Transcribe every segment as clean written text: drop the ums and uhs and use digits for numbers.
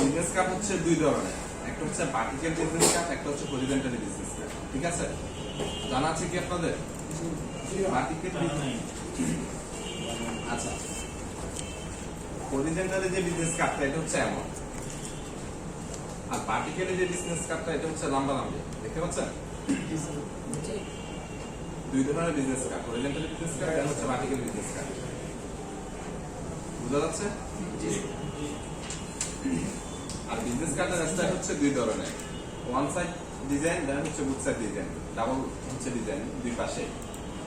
Business card হচ্ছে দুই ধরনের, একটা হচ্ছে ভার্টিক্যাল বিজনেস কার্ড, একটা হচ্ছে হরিজন্টাল বিজনেস কার্ড। ঠিক আছে, জানা আছে কি আপনাদের? ভার্টিক্যাল আচ্ছা, হরিজন্টাল যে বিজনেস কার্ডটা এটা হচ্ছে এমন, আর ভার্টিক্যাল যে বিজনেস কার্ডটা এটা হচ্ছে লম্বা লম্বি। দেখতে পাচ্ছেন? দুই ধরনের business card, horizontal business card আর হচ্ছে ভার্টিক্যাল বিজনেস কার্ড। বুঝা যাচ্ছে? আর বিজনেস কার্ডের স্টাইল হচ্ছে দুই ধরনের, ওয়ান সাইড ডিজাইন, দেন হচ্ছে বুথ সাইড ডিজাইন, ডাবল হচ্ছে ডিজাইন দুই পাশে,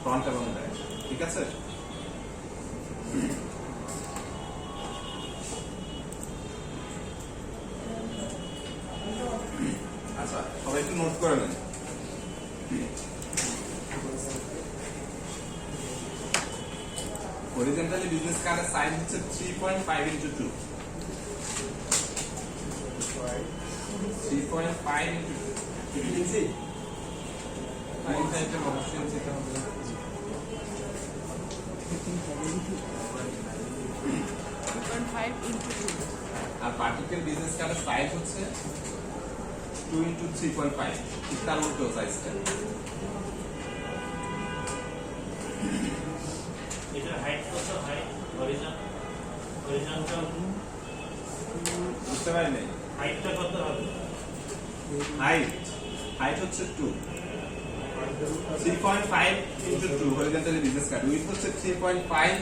ফ্রন্ট এবং ব্যাক। ঠিক আছে, আচ্ছা সবাই একটু নোট করে নেন। হরিজন্টালি বিজনেস কার্ডের সাইজ হচ্ছে 3.5 into 2, 3.5 into 2 ইঞ্চি। এটা অবশ্যই ইঞ্চিতে হবে। 2.5 into 2 আর ভার্টিক্যাল বিজনেস কার্ডের সাইজ হচ্ছে 2 into 3.5, ঠিক তার উল্টো সাইজটা। এটার হাইট কত? হাইট হরিজন্টাল বুঝতে পারিনি? হাইটটা কত হবে? হাইট হচ্ছে 2, 3.5 into 2 horizontally business card. Width হচ্ছে 3.5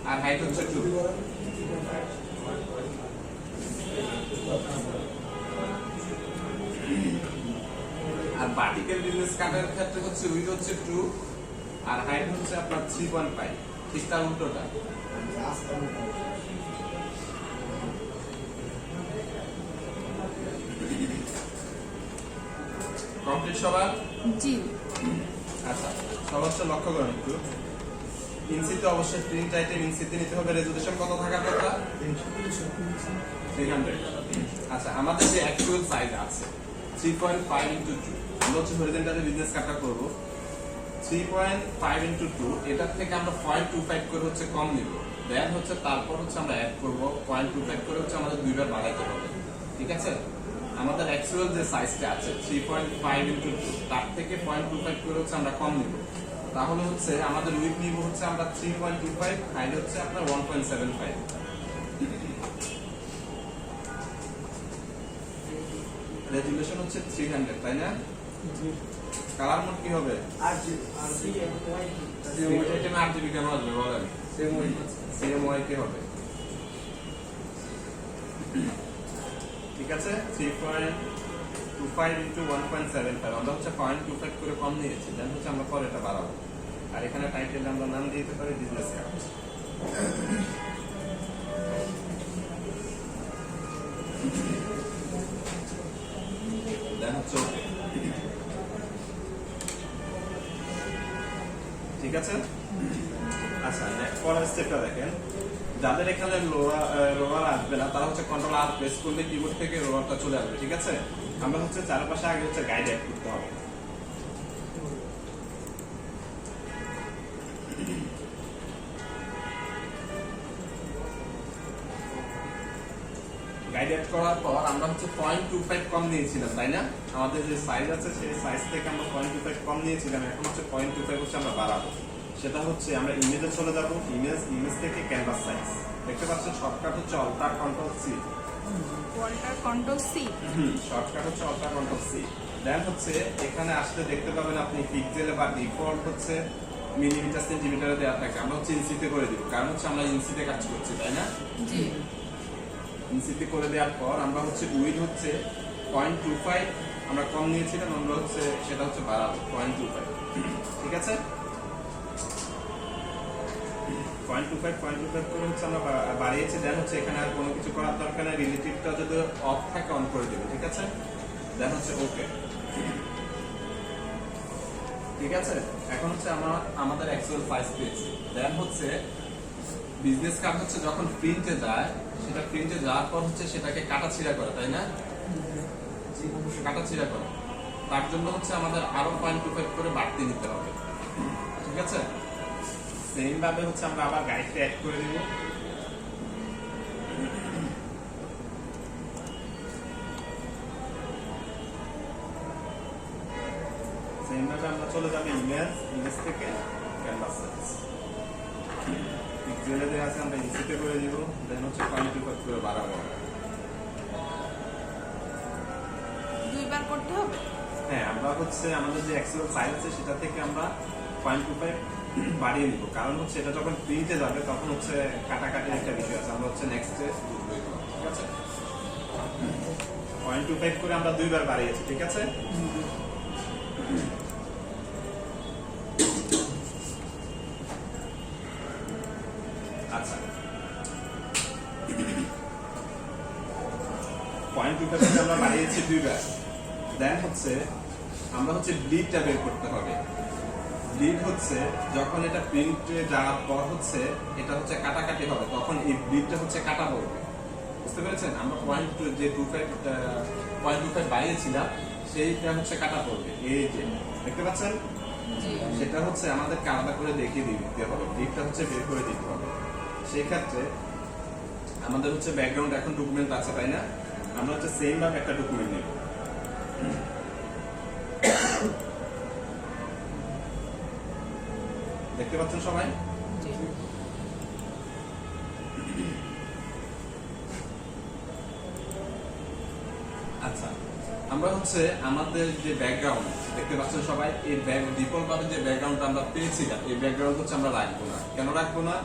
আর হাইট হচ্ছে 2। আর ভার্টিক্যাল বিজনেস কার্ডের ক্ষেত্রে হচ্ছে উইডথ হচ্ছে 2 আর হাইট হচ্ছে আপনার 3.5, ঠিক তার উল্টোটা। কমপ্লিট সবার? জি। আচ্ছা, সবার হচ্ছে লক্ষ্য করেন একটু, ইঞ্চিতে অবশ্যই প্রিন্ট আইটেম ইঞ্চিতে নিতে হবে। রেজুলেশন কত থাকার কথা? 300। আচ্ছা, আমাদের যে অ্যাকচুয়াল সাইজ আছে 3.5 into 2, আমরা হচ্ছে হরিজন্টালি বিজনেস কার্ডটা করব 3.5 into 2, এটার থেকে আমরা 0.25 করে হচ্ছে কম নিব, দেন হচ্ছে তারপর হচ্ছে আমরা অ্যাড করব 0.25 করে হচ্ছে আমাদের দুইবার বাড়াইতে হবে। ঠিক আছে, আমাদের অ্যাকচুয়াল যে সাইজটা আছে 3.5 into 2, তার থেকে 0.25 করে হচ্ছে আমরা কম নিব, তাহলে হচ্ছে আমাদের উইডথ নিব হচ্ছে আমরা 3.25, হাইট হচ্ছে আপনার 1.75। রেজুলেশন হচ্ছে 300, তাই না? কালার মোড কি হবে? আইটেমে আরজিবি কেন আসবে বলেন? সিএমওয়াই কে হবে? ঠিক আছে, 3.25 into 1.75, আমরা হচ্ছে 0.25 করে কম নিয়েছি, দেন হচ্ছে আমরা পরে এটা বাড়াবো। আর এখানে টাইটেল আমরা নাম দিতে পারি বিজনেস কার্ড। দেন হচ্ছে ওকে। ঠিক আছে, আচ্ছা নেক্সট পরের স্টেপটা দেখেন, যাদের এখানে রোলার আসবে না তারা হচ্ছে কন্ট্রোল আর প্রেস করলে কিবোর্ড থেকে রোলারটা চলে আসবে। ঠিক আছে, আমরা হচ্ছে চারপাশে আগে হচ্ছে গাইড অ্যাড করতে হবে। গাইড অ্যাড করার পর আমরা হচ্ছে 0.25 কম নিয়েছিলাম, তাই না? আমাদের যে সাইজ আছে সেই সাইজ থেকে আমরা 0.25 কম নিয়েছিলাম, এখন হচ্ছে 0.25 হচ্ছে আমরা বাড়াবো। সেটা হচ্ছে আমরা ইমেজে চলে যাব, ইমেজ থেকে ক্যানভাস সাইজ। দেখতে পাচ্ছেন শর্টকাট হচ্ছে alter control C. Alter control C. Shortcut হচ্ছে অল্টার কন্ট্রোল সি। দেন হচ্ছে এখানে আসলে দেখতে পাবেন আপনি পিক্সেলে বা ডিফল্ট হচ্ছে মিলিমিটার সেন্টিমিটারে দেওয়া থাকে, আমরা হচ্ছে ইঞ্চিতে করে দিব, কারণ হচ্ছে আমরা ইঞ্চিতে কাজ করছি, তাই না? জি। ইঞ্চিতে করে দেওয়ার পর আমরা হচ্ছে উইডথ হচ্ছে 0.25 আমরা কম নিয়েছিলাম, আমরা হচ্ছে সেটা হচ্ছে বাড়াবো 0.25। ঠিক আছে, 0.25 করে হচ্ছে আমরা বাড়িয়েছি। দেন হচ্ছে এখানে আর কোনো কিছু করার দরকার নেই, রিলেটিভটা যদি অফ থাকে অন করে দেবে। ঠিক আছে, দেন হচ্ছে ওকে। ঠিক আছে, এখন হচ্ছে আমাদের অ্যাকচুয়াল সাইজ পেয়েছি। দেন হচ্ছে বিজনেস কার্ড হচ্ছে যখন প্রিন্টে যায়, সেটা প্রিন্টে যাওয়ার পর হচ্ছে সেটাকে কাটাছিড়া করে, তাই না? কাটাছিড়া করে, তার জন্য হচ্ছে আমাদের আরো 0.25 করে বাড়তি নিতে হবে। ঠিক আছে, সেম ভাবে হচ্ছে আমরা আবার গাইডটা অ্যাড করে দিব। এইভাবে আমরা চলে যাবো ইমেজ থেকে ক্যানভাস সাইজ পিক্সেলে দেওয়া আছে আমরা ইনসিতে করে দিব, দেন হচ্ছে 0.25 করে বাড়াবো। দুইবার করতে হবে। হ্যাঁ, আমরা হচ্ছে আমাদের যে অ্যাকচুয়াল সাইজ আছে সেটা থেকে আমরা 0.25 বাড়িয়ে নিব, কারণ হচ্ছে এটা যখন প্রিন্টে যাবে তখন হচ্ছে কাটাকাটির একটা বিষয় আছে, আমরা হচ্ছে নেক্সটে বুঝবো এগুলো, ঠিক আছে। 0.25 করে আমরা দুইবার বাড়িয়েছি, ঠিক আছে। আচ্ছা, 0.25 আমরা বাড়িয়েছি দুইবার। দেন হচ্ছে আমরা হচ্ছে ব্লিডটা বের করতে হবে। ব্লিড হচ্ছে যখন এটা প্রিন্টে যাওয়ার পর হচ্ছে এটা হচ্ছে কাটাকাটি হবে, তখন এই ব্লিডটা হচ্ছে কাটা পড়বে, বুঝতে পেরেছেন। আমরা 0.25 বাড়িয়েছিলাম সেইটা হচ্ছে কাটা পড়বে, এই যে দেখতে পাচ্ছেন, সেটা হচ্ছে আমাদেরকে আলাদা করে দেখিয়ে দিতে হবে, ব্লিডটা হচ্ছে বের করে দিতে হবে। সেই ক্ষেত্রে আমাদের হচ্ছে ব্যাকগ্রাউন্ড এখন ডকুমেন্ট আছে, তাই না? আমরা হচ্ছে সেম ভাবে একটা ডকুমেন্ট নেব। দেখতে পাচ্ছেন সবাই? আচ্ছা, আমরা হচ্ছে আমাদের যে ব্যাকগ্রাউন্ড দেখতে পাচ্ছেন সবাই, এই ডিফল্ট ভাবে যে ব্যাকগ্রাউন্ডটা আমরা পেয়েছিলাম এই ব্যাকগ্রাউন্ড হচ্ছে আমরা রাখবো না। কেন রাখবো না?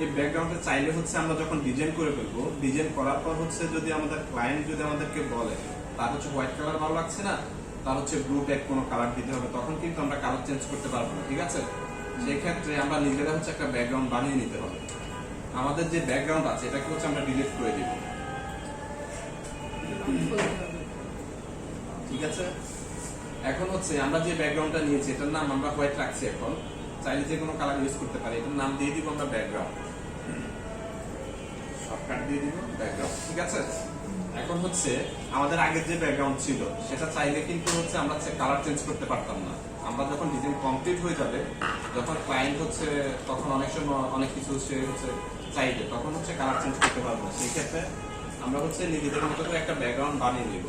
এই ব্যাকগ্রাউন্ডে চাইলে হচ্ছে আমরা যখন ডিজাইন করে ফেলবো, ডিজাইন করার পর হচ্ছে যদি আমাদের ক্লায়েন্ট যদি আমাদেরকে বলে তার হচ্ছে হোয়াইট কালার ভালো লাগছে না, তার হচ্ছে ব্লু টাইপ কোনো কালার দিতে হবে, তখন কিন্তু আমরা কালার চেঞ্জ করতে পারবো না, ঠিক আছে। সেই ক্ষেত্রে আমরা নিজেরা হচ্ছে একটা ব্যাকগ্রাউন্ড বানিয়ে নিতে হবে। আমাদের যে ব্যাকগ্রাউন্ড আছে এটাকে হচ্ছে আমরা ডিলিট করে দিব, ঠিক আছে। এখন হচ্ছে আমরা যে ব্যাকগ্রাউন্ডটা নিয়েছি এটার নাম আমরা হোয়াইট রাখছি, এখন চাইলে যে কোনো কালার ইউজ করতে পারি, এটার নাম দিয়ে দিব আমরা ব্যাকগ্রাউন্ড, শর্টকাট দিয়ে দিব ব্যাকগ্রাউন্ড, ঠিক আছে। এখন হচ্ছে আমাদের আগের যে ব্যাকগ্রাউন্ড ছিল সেটা চাইলে কিন্তু হচ্ছে আমরা কালার চেঞ্জ করতে পারতাম না। আমরা যখন ডিজাইন কমপ্লিট হয়ে যাবে, যখন ক্লায়েন্ট হচ্ছে তখন অনেক সময় অনেক কিছু সে হচ্ছে চাইবে, তখন হচ্ছে কালার চেঞ্জ করতে পারবো না। সেই ক্ষেত্রে আমরা হচ্ছে নিজেদের মতো করে একটা ব্যাকগ্রাউন্ড বানিয়ে নিব।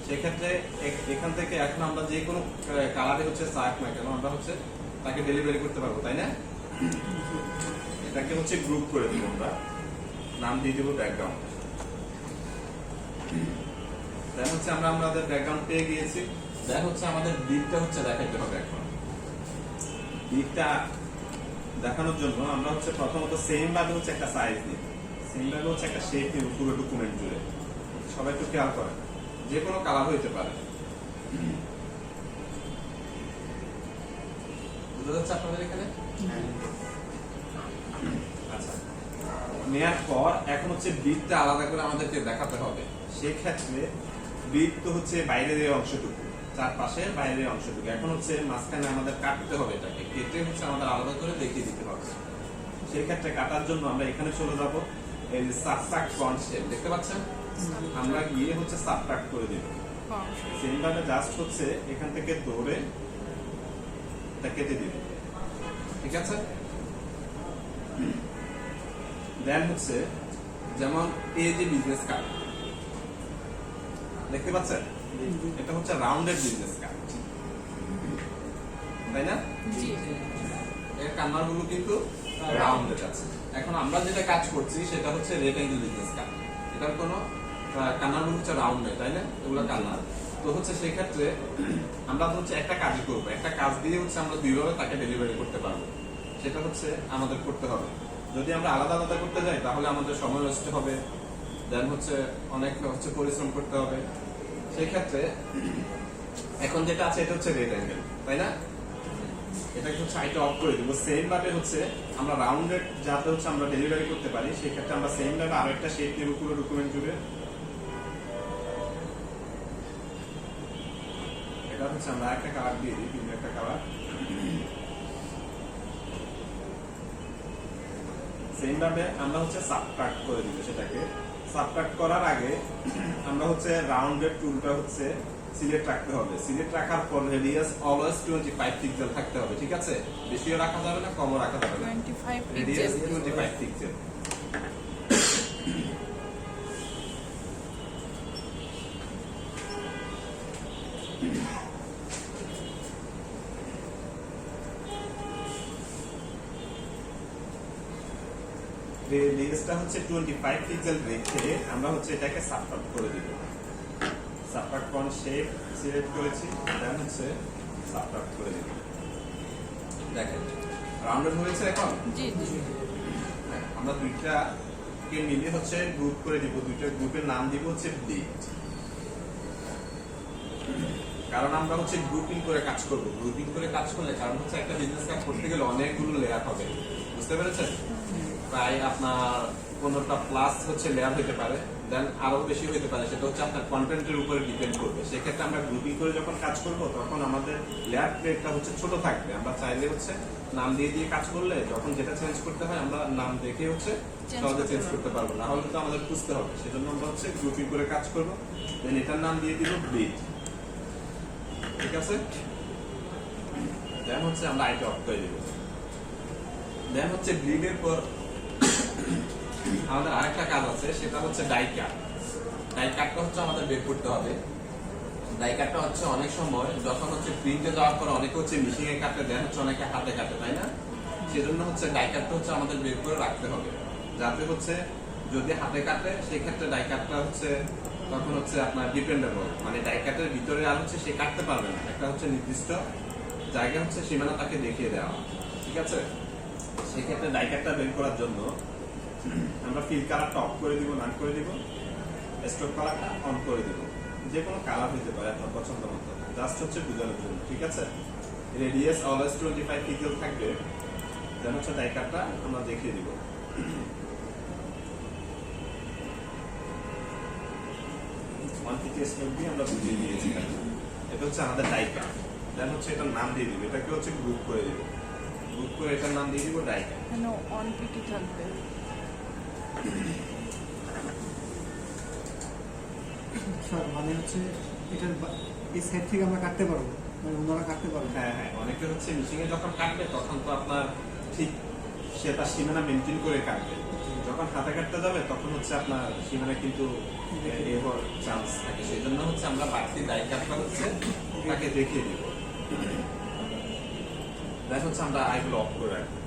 সেই ক্ষেত্রে এখান থেকে এখন আমরা যে কোনো কালারে হচ্ছে চাক না কেন আমরা হচ্ছে তাকে ডেলিভারি করতে পারবো, তাই না? এটাকে হচ্ছে গ্রুপ করে দিব, আমরা নাম দিয়ে দেবো ব্যাকগ্রাউন্ড। দেন হচ্ছে আমরা আমাদের ব্যাকগ্রাউন্ড পেয়ে গিয়েছি। দেন হচ্ছে আমাদের দিকটা হচ্ছে দেখাইতে হবে। এখন দিকটা দেখানোর জন্য আমরা হচ্ছে প্রথমত সেম ভাবে হচ্ছে একটা সাইজ নিই, সেম ভাবে হচ্ছে একটা শেপ নিব পুরো ডকুমেন্ট জুড়ে। সবাই একটু খেয়াল করেন, যে কোনো কালার হইতে পারে, বুঝা যাচ্ছে আপনাদের এখানে? আচ্ছা, নেয়ার পর এখন হচ্ছে বৃত্তটা আলাদা করে আমাদেরকে দেখাতে হবে। সেই ক্ষেত্রে বৃত্ত হচ্ছে বাইরের এই অংশটুকু, চারপাশে বাইরের অংশটুকু, এখন হচ্ছে মাঝখানে আমাদের কাটতে হবে, এটাকে কেটে হচ্ছে আমাদের আলাদা করে দেখিয়ে দিতে হবে। সেই ক্ষেত্রে কাটার জন্য আমরা এখানে চলে যাব, এই যে সাবট্রাক্ট ফন্ট শেপ দেখতে পাচ্ছেন, আমরা গিয়ে হচ্ছে সাবট্রাক্ট করে দিব। সেম ভাবে জাস্ট হচ্ছে এখান থেকে ধরে এটা কেটে দিব, ঠিক আছে। দেন হচ্ছে যেমন এই যে বিজনেস কার্ড দেখতে পাচ্ছেন, এটা হচ্ছে রাউন্ডেড বিজনেস কার্ড, তাই না? এর কান্নার গুলো কিন্তু রাউন্ডেড আছে। এখন আমরা যেটা কাজ করছি সেটা হচ্ছে রেক্ট্যাঙ্গেল বিজনেস কার্ড, এটার কোনো কান্নার গুলো হচ্ছে রাউন্ড নেই, তাই না? এগুলো কান্নার। তো হচ্ছে সেই ক্ষেত্রে আমরা হচ্ছে একটা কাজই করবো, একটা কাজ দিয়ে হচ্ছে আমরা দুইভাবে তাকে ডেলিভারি করতে পারবো, সেটা হচ্ছে আমাদের করতে হবে। যদি আমরা আলাদা আলাদা করতে যাই তাহলে আমাদের সময় নষ্ট হবে, দেন হচ্ছে অনেক হচ্ছে পরিশ্রম করতে হবে। সেই ক্ষেত্রে এখন যেটা আছে এটা হচ্ছে রেড অ্যাঙ্গেল, তাই না? এটাকে হচ্ছে আইটা অফ করে দিব। সেম ভাবে হচ্ছে আমরা রাউন্ডেড যাতে হচ্ছে আমরা ডেলিভারি করতে পারি, সেই ক্ষেত্রে আমরা সেম ভাবে আরো একটা শেপ নেব পুরো ডকুমেন্ট জুড়ে। এটা হচ্ছে আমরা একটা কালার দিয়ে দিই, বিভিন্ন একটা কালার। সেম ভাবে আমরা হচ্ছে সাবট্রাক্ট করে দিব। সেটাকে সাবট্রাক্ট করার আগে আমরা হচ্ছে রাউন্ডেড টুলটা হচ্ছে সিলেক্ট রাখতে হবে। সিলেক্ট রাখার পর রেডিয়াস অলওয়েজ 25 পিক্সেল থাকতে হবে, ঠিক আছে? বেশিও রাখা যাবে না, কমও রাখা যাবে না। 25 রেডিয়াস 25 পিক্সেল। লেজটা হচ্ছে 25 পিক্সেল রেখে আমরা হচ্ছে এটাকে সাবকাট করে দিব। সাবকাট ফন্ট শেপ সিলেক্ট করেছি, দেন হচ্ছে সাবকাট করে দিব। দেখেন রাউন্ডেড হয়েছে এখন। জি জি। হ্যাঁ, আমরা দুইটাকে মিলিয়ে হচ্ছে গ্রুপ করে দিব, দুইটা গ্রুপের নাম দিব হচ্ছে ব্লিড। কারণ আমরা হচ্ছে গ্রুপিং করে কাজ করব। গ্রুপিং করে কাজ করলে কারণ হচ্ছে একটা বিজনেস কাজ করতে গেলে অনেকগুলো লেয়ার হবে, বুঝতে পেরেছেন? প্রায় আপনার 15টা প্লাস হচ্ছে লেয়ার হতে পারে, দেন আরো বেশি হতে পারে, সেটা হচ্ছে আপনার কন্টেন্টের উপরে ডিপেন্ড করবে। সেক্ষেত্রে আমরা গ্রুপিং করে যখন কাজ করব তখন আমাদের লেয়ার প্লেটটা হচ্ছে ছোট থাকবে। আমরা চাইলে হচ্ছে নাম দিয়ে দিয়ে কাজ করলে যখন যেটা চেঞ্জ করতে হয় আমরা নাম দেখে হচ্ছে সহজে চেঞ্জ করতে পারবো, না হলে তো আমাদের খুঁজতে হবে। সেজন্য আমরা হচ্ছে গ্রুপিং করে কাজ করব। দেন এটার নাম দিয়ে দিব ব্লিড, ঠিক আছে? দেন হচ্ছে আমরা আইটা অফ করে দিব। দেন হচ্ছে ব্লিডের পর আমাদের আরেকটা কাজ আছে, সেটা হচ্ছে ডাই কাট। ডাই কাটটা হচ্ছে আমাদের বের করতে হবে। ডাই কাটটা হচ্ছে অনেক সময় যখন হচ্ছে প্রিন্টে যাওয়ার পর অনেকে হচ্ছে মেশিনে কাটে, দেন হচ্ছে অনেকে হাতে কাটে, তাই না? সেজন্য হচ্ছে ডাই কাটটা হচ্ছে আমাদের বের করে রাখতে হবে, যাতে হচ্ছে যদি হাতে কাটে সেক্ষেত্রে ডাই কাটটা হচ্ছে তখন হচ্ছে আপনার ডিপেন্ডেবল, মানে ডাই কাটের ভিতরে আর হচ্ছে সে কাটতে পারবে না। একটা হচ্ছে নির্দিষ্ট জায়গা হচ্ছে সীমানা তাকে দেখিয়ে দেওয়া, ঠিক আছে? সেক্ষেত্রে ডাই কাটটা বের করার জন্য আমরা ফিল কালারটা অফ করে দিব, নান করে দিব, স্ট্রোক কালারটা অন করে দিব। যে কোনো কালার হতে পারে আপনার পছন্দ মতো, জাস্ট হচ্ছে বোঝানোর জন্য, ঠিক আছে? রেডিয়াস অলওয়েজ 25 পিক্সেল থাকবে, দেন হচ্ছে ডাই কাটটা আমরা দেখিয়ে দিব। আমরা বুঝিয়ে দিয়েছি, এটা হচ্ছে আমাদের ডাই কাট। দেন হচ্ছে এটার নাম দিয়ে দিব, এটাকে হচ্ছে গ্রুপ করে দিব। গ্রুপ করে এটার নাম দিয়ে দিব ডাই কাট। কেন অন পিটি থাকবে? স্যার মানে হচ্ছে এটার এই সাইড থেকে আমরা কাটতে পারবো, মানে ওনারা কাটতে পারবো। হ্যাঁ হ্যাঁ, অনেকে হচ্ছে মিশিংয়ে যখন কাটবে তখন তো আপনার ঠিক সে তার সীমানা মেনটেন করে কাটবে। যখন হাতে কাটতে যাবে তখন হচ্ছে আপনার সীমানা কিন্তু এবার চান্স থাকে। সেই জন্য হচ্ছে আমরা বাড়তি ডাই কাটটা হচ্ছে তাকে দেখিয়ে দিব। দেখ হচ্ছে আমরা আইগুলো অফ করে রাখবো।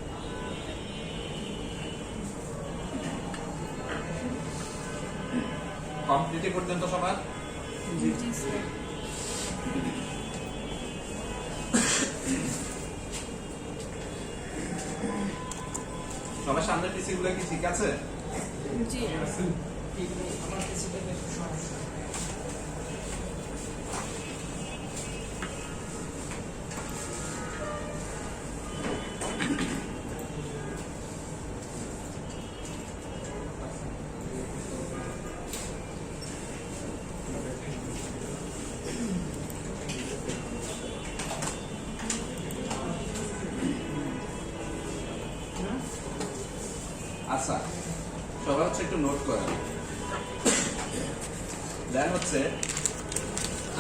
কমপ্লিটলি পর্যন্ত সবার জি জি স্যার। সবার সামনের পিসি গুলো কি ঠিক আছে? জি। আচ্ছা, সবাই হচ্ছে একটু নোট করেন। দেন হচ্ছে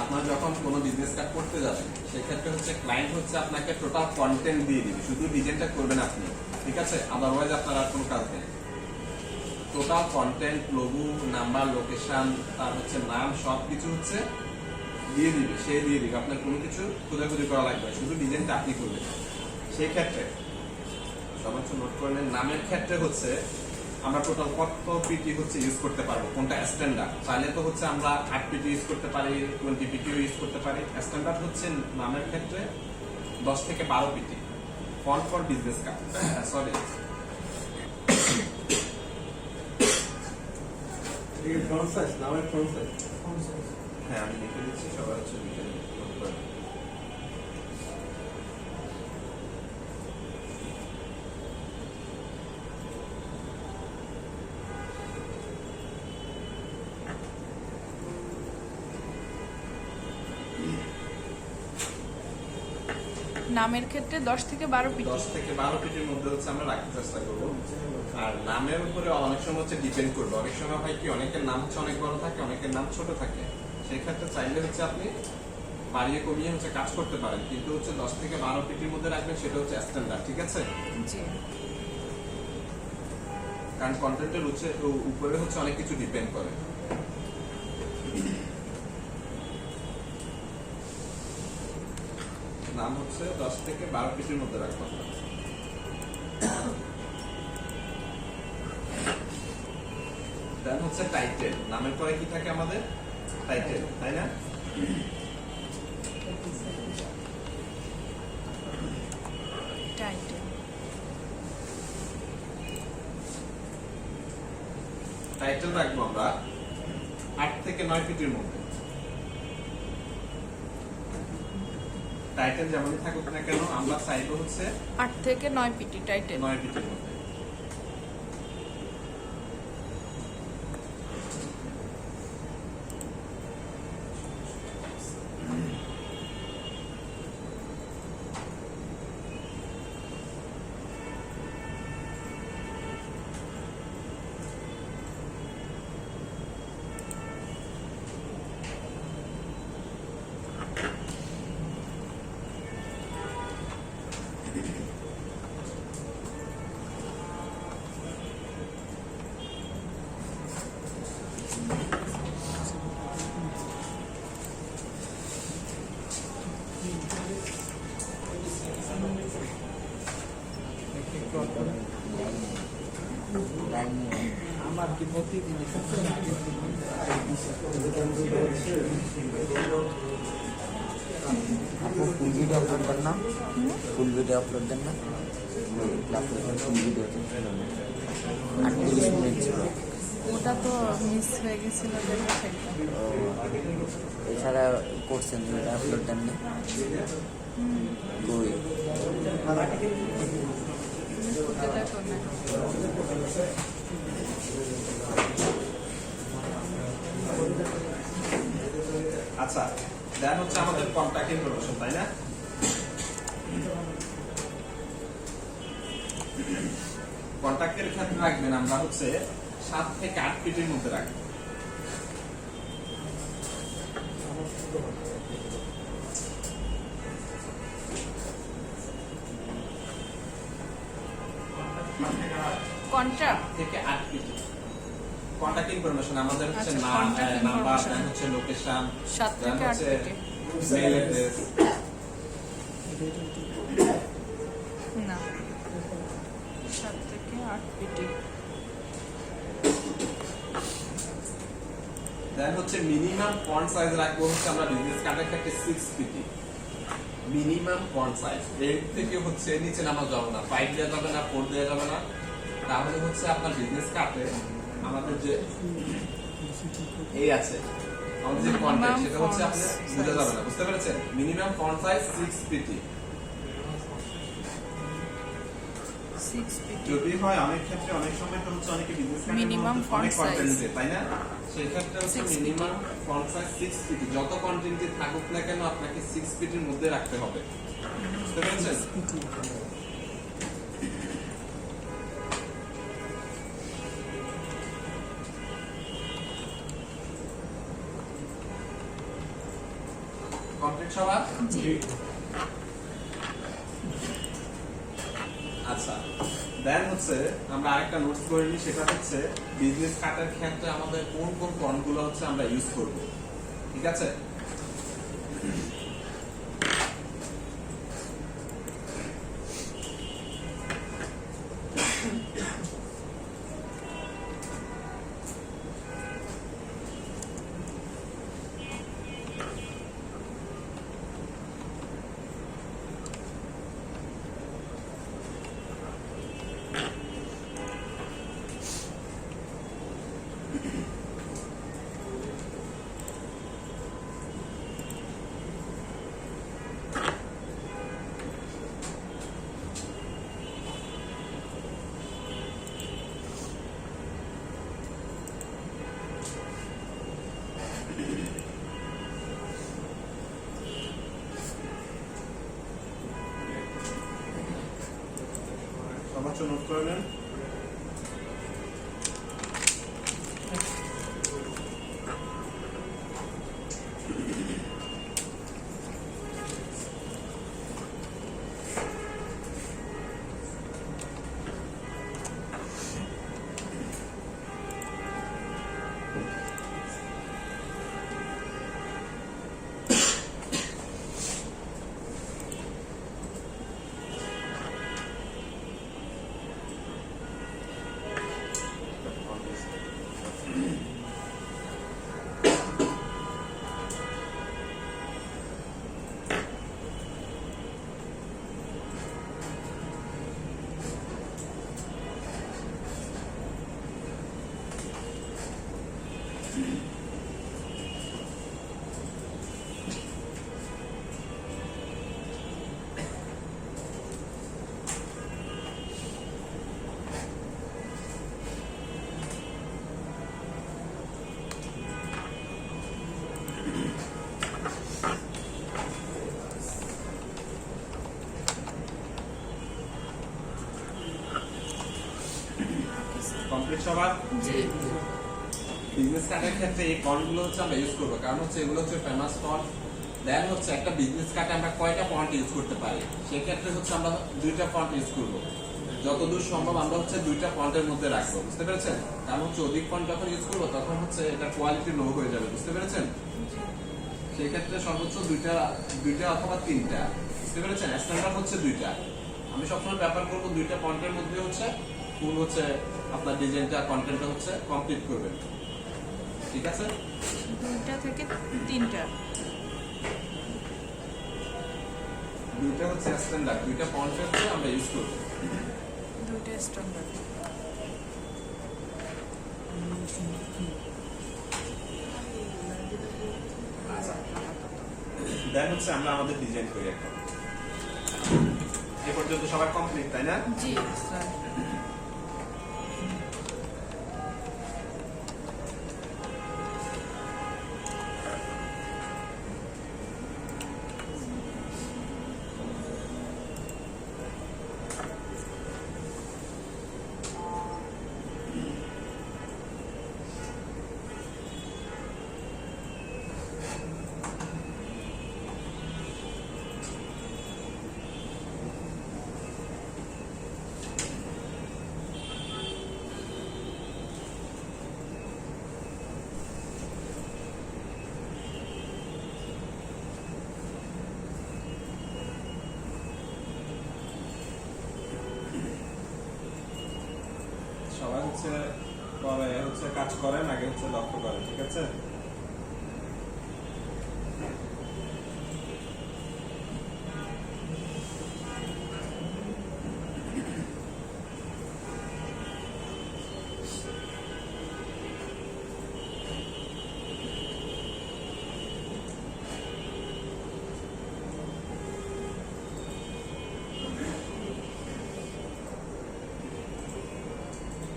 আপনার যখন কোনো বিজনেস কার্ড করতে যাবেন সেক্ষেত্রে হচ্ছে ক্লায়েন্ট হচ্ছে আপনাকে টোটাল কন্টেন্ট দিয়ে দিবে, শুধু ডিজাইনটা করবেন আপনি, ঠিক আছে? আদারওয়াইজ আপনার আর কোনো কাজ নেই। Total content, logo, number, location, তার হচ্ছে নাম, সব কিছু হচ্ছে দিয়ে দিবে, সে দিয়ে দিবে। আপনার কোনো কিছু খোঁজাখুঁজি করা লাগবে না, শুধু ডিজাইনটা আপনি করবেন। সেই ক্ষেত্রে সবাই হচ্ছে নোট করে নেন। নামের ক্ষেত্রে হচ্ছে আমরা টোটাল কত পিটি হচ্ছে ইউজ করতে পারবো, কোনটা স্ট্যান্ডার্ড। চাইলে তো হচ্ছে আমরা 8 পিটি ইউজ করতে পারি, 20 পিটিও ইউজ করতে পারি। স্ট্যান্ডার্ড হচ্ছে নামের ক্ষেত্রে 10 থেকে 12 PT. Font for business card, sorry front size, নামের ফ্রন্ট সাইজ। হ্যাঁ আমি লিখে দিচ্ছি, সবাই হচ্ছে লিখে নোট করে নেন। নামের ক্ষেত্রে 10 থেকে 12 পিটি। 10 থেকে 12 পিটির মধ্যে হচ্ছে আমরা রাখতে চেষ্টা করবো। আর নামের উপরে অনেক সময় হচ্ছে ডিপেন্ড করবে। অনেক সময় হয় কি অনেকের নাম হচ্ছে অনেক বড় থাকে, অনেকের নাম ছোট থাকে। সেই ক্ষেত্রে চাইলে হচ্ছে আপনি বাড়িয়ে কমিয়ে হচ্ছে কাজ করতে পারেন, কিন্তু হচ্ছে 10 থেকে 12 পিটির মধ্যে রাখবেন, সেটা হচ্ছে স্ট্যান্ডার্ড, ঠিক আছে? জি। কারণ কন্টেন্টের উপরে হচ্ছে অনেক কিছু ডিপেন্ড করে। নাম হচ্ছে 10 থেকে 12 পিটির মধ্যে রাখবেন। হচ্ছে টাইটেল, নামের পরে কি থাকে আমাদের টাইটেল, তাই না? টাইটেল টাইটেল রাখবো আমরা 8 থেকে 9 ফিটের মধ্যে। টাইটেল যেমনই থাকুক না কেন আমরা চাইবো হচ্ছে 8 থেকে 9 পিটি টাইটেল। 9 ফিটের মধ্যে। আমার কি প্রতিদিন आपको फुल वीडियो अपलोड करना, फुल वीडियो अपलोड करना, फुल वीडियो 38 मिनट ছিল। ওটা তো মিস হয়ে গেছিল দেখা সেটা। এছাড়া করছেন ভিডিও আপলোড দেন না কই এটা তো না। আচ্ছা, দেন হচ্ছে আমাদের কন্টাক্ট ইনফরমেশন, তাই না? কন্টাক্টের ক্ষেত্রে রাখবেন আমরা হচ্ছে 7 থেকে 8 ফিটের মধ্যে রাখবো। কন্ট্রাক্ট থেকে 8 ফিট কন্টাক্ট ইনফরমেশন আমাদের হচ্ছে আচ্ছা, contact নাম্বার, information। দেন হচ্ছে লোকেশন, 7 দেন থেকে 8 হচ্ছে পিটি। Mail address. না 7 থেকে 8 পিটি। দেন হচ্ছে মিনিমাম ফন্ট সাইজ রাখবো হচ্ছে আমরা বিজনেস কার্ডের ক্ষেত্রে 6 পিটি মিনিমাম ফন্ট সাইজ। এর থেকে হচ্ছে নিচে নামা যাবে না, 5 দেওয়া যাবে না, 4 দেওয়া যাবে না। তাহলে হচ্ছে আপনার বিজনেস কার্ডে আমাদের যে এই আছে আমাদের যে কন্টেন্ট সেটা হচ্ছে আপনি বুঝতে যাবে না, বুঝতে পেরেছেন? Minimum font size 6 PT 6 PT. যদি হয় অনেক ক্ষেত্রে অনেক সময় তো হচ্ছে অনেকে বিজনেস কার্ডের Minimum মধ্যে font অনেক কন্টেন্ট size। দেয়, তাই না? সেই ক্ষেত্রে হচ্ছে 6 মিনিমাম ফন্ট সাইজ 6 ফিট, যত কন্টেন্টই থাকুক না কেন আপনাকে 6 ফিটের মধ্যে রাখতে হবে, বুঝতে পেরেছেন? কমপ্লিট সবার? জি। আচ্ছা, দেন হচ্ছে আমরা আরেকটা নোটস করে নিই, সেটা হচ্ছে বিজনেস কার্ডের ক্ষেত্রে আমাদের কোন কোন ফন্টগুলো হচ্ছে আমরা ইউজ করব, ঠিক আছে? সবার জন্য নোট করে নেন। বিজনেস কার্ডের ক্ষেত্রে এই ফন্টগুলো হচ্ছে আমরা ইউজ করবো, কারণ হচ্ছে এগুলো হচ্ছে ফেমাস ফন্ট। দেন হচ্ছে একটা বিজনেস কার্ডে আমরা কয়টা ফন্ট ইউজ করতে পারি, সেক্ষেত্রে হচ্ছে আমরা 2টা ফন্ট ইউজ করবো। যতদূর সম্ভব আমরা হচ্ছে 2টা ফন্টের মধ্যে রাখবো, বুঝতে পেরেছেন? কারণ হচ্ছে অধিক ফন্ট যখন ইউজ করবো তখন হচ্ছে এটা কোয়ালিটি লো হয়ে যাবে, বুঝতে পেরেছেন? সেই ক্ষেত্রে সর্বোচ্চ 2টা অথবা 3টা, বুঝতে পেরেছেন? স্ট্যান্ডার্ড হচ্ছে 2টা। আমি সবসময় ব্যাপার করবো 2টা ফন্টের মধ্যে হচ্ছে ফুল হচ্ছে আপনার ডিজাইনটা, কন্টেন্টটা হচ্ছে কমপ্লিট করবেন, ঠিক আছে? 2টা থেকে 3টা। 2টা হচ্ছে স্ট্যান্ডার্ড, 2টা ফন্ট হচ্ছে আমরা ইউজ করবো। 2টা স্ট্যান্ডার্ড। দেন হচ্ছে আমরা আমাদের ডিজাইন করি এখন। এ পর্যন্ত সবার কমপ্লিট, তাই না? জি স্যার। সবাই হচ্ছে পরে হচ্ছে কাজ করেন, আগে হচ্ছে লক্ষ্য করেন, ঠিক আছে?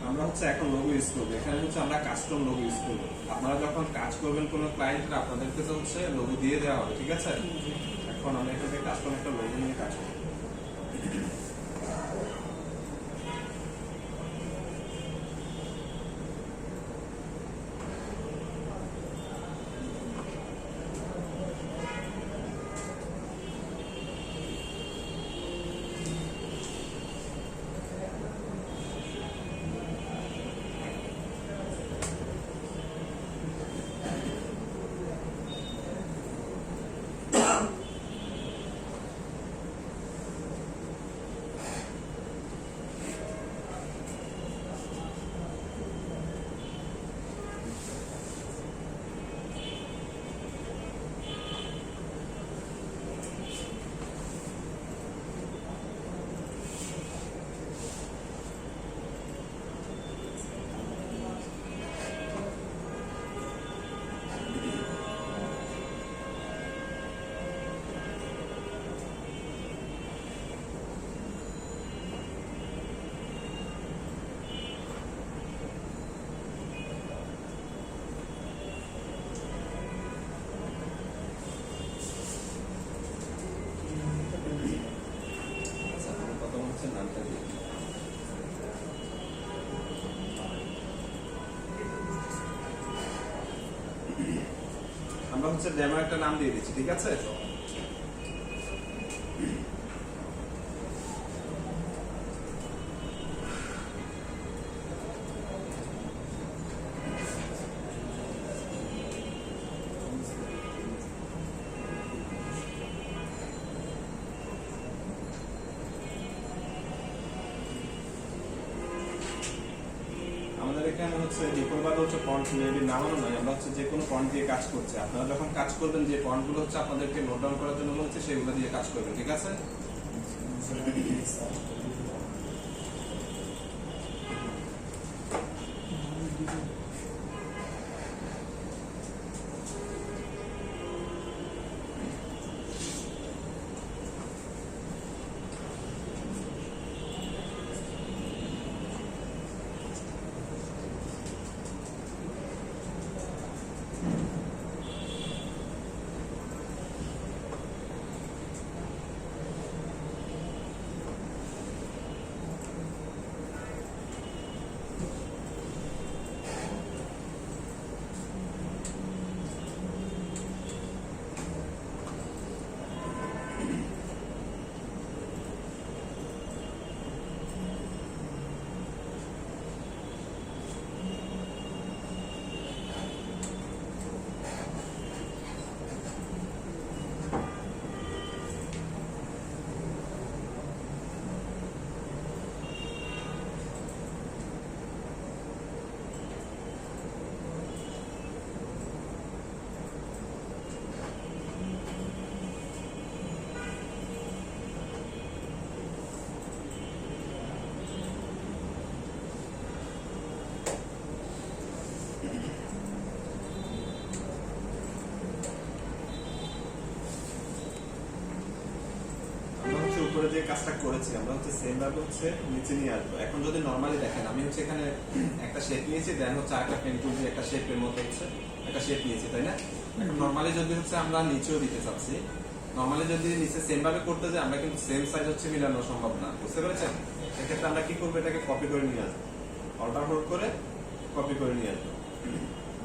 আমরা হচ্ছে এখন লোগো ইউজ করবো। এখানে হচ্ছে আমরা কাস্টম লোগো ইউজ করবো। আপনারা যখন কাজ করবেন কোনো ক্লায়েন্টরা, আপনাদেরকে তো হচ্ছে লোগো দিয়ে দেওয়া হবে, ঠিক আছে? এখন আমরা এখান থেকে কাস্টম একটা লোগো নিয়ে কাজ করবো। নামটা দিয়ে আমরা হচ্ছে ডেমো একটা নাম দিয়ে দিচ্ছি, ঠিক আছে? এখানে হচ্ছে ডিফল্ট হচ্ছে ফন্ট মেবি নামানো নয়, আমরা হচ্ছে যে কোনো ফন্ট দিয়ে কাজ করছি। আপনারা যখন কাজ করবেন যে ফন্টগুলো হচ্ছে আপনাদেরকে নোট ডাউন করার জন্য হচ্ছে সেগুলো দিয়ে কাজ করবেন, ঠিক আছে? যে কাজটা করেছি আমরা হচ্ছে সেম ভাবে হচ্ছে নিচে নিয়ে আসবো। এখন যদি নরমালি দেখেন আমি হচ্ছে এখানে একটা শেপ নিয়েছি, দেন হচ্ছে আরেকটা পেন টুল দিয়ে একটা শেপের মতো হচ্ছে একটা শেপ নিয়েছি, তাই না? নরমালি যদি হচ্ছে আমরা নিচেও দিতে চাচ্ছি, নরমালি যদি নিচে সেম ভাবে করতে যাই আমরা কিন্তু সেম সাইজ হচ্ছে মিলানো সম্ভব না, বুঝতে পেরেছেন? সেক্ষেত্রে আমরা কি করবো, এটাকে কপি করে নিয়ে আসবো, অল্টার হোল্ড করে কপি করে নিয়ে আসবো।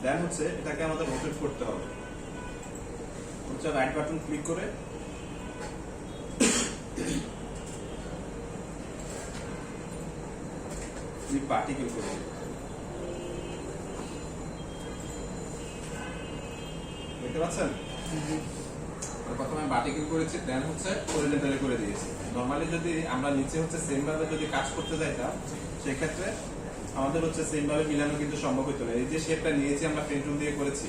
দেন হচ্ছে এটাকে আমাদের রোটেট করতে হবে, হচ্ছে রাইট বাটন ক্লিক করে পার্টিকেল করে দেব। দেখতে পাচ্ছেন? প্রথমে পার্টিকেল করেছি, দেন হচ্ছে হরিজন্টালি করে দিয়েছি। নরমালি যদি আমরা নিচে হচ্ছে সেম ভাবে যদি কাজ করতে যাইতাম সেক্ষেত্রে আমাদের হচ্ছে সেম ভাবে মিলানো কিন্তু সম্ভব হতো না। এই যে শেপটা নিয়েছি আমরা পেন টুল দিয়ে করেছি,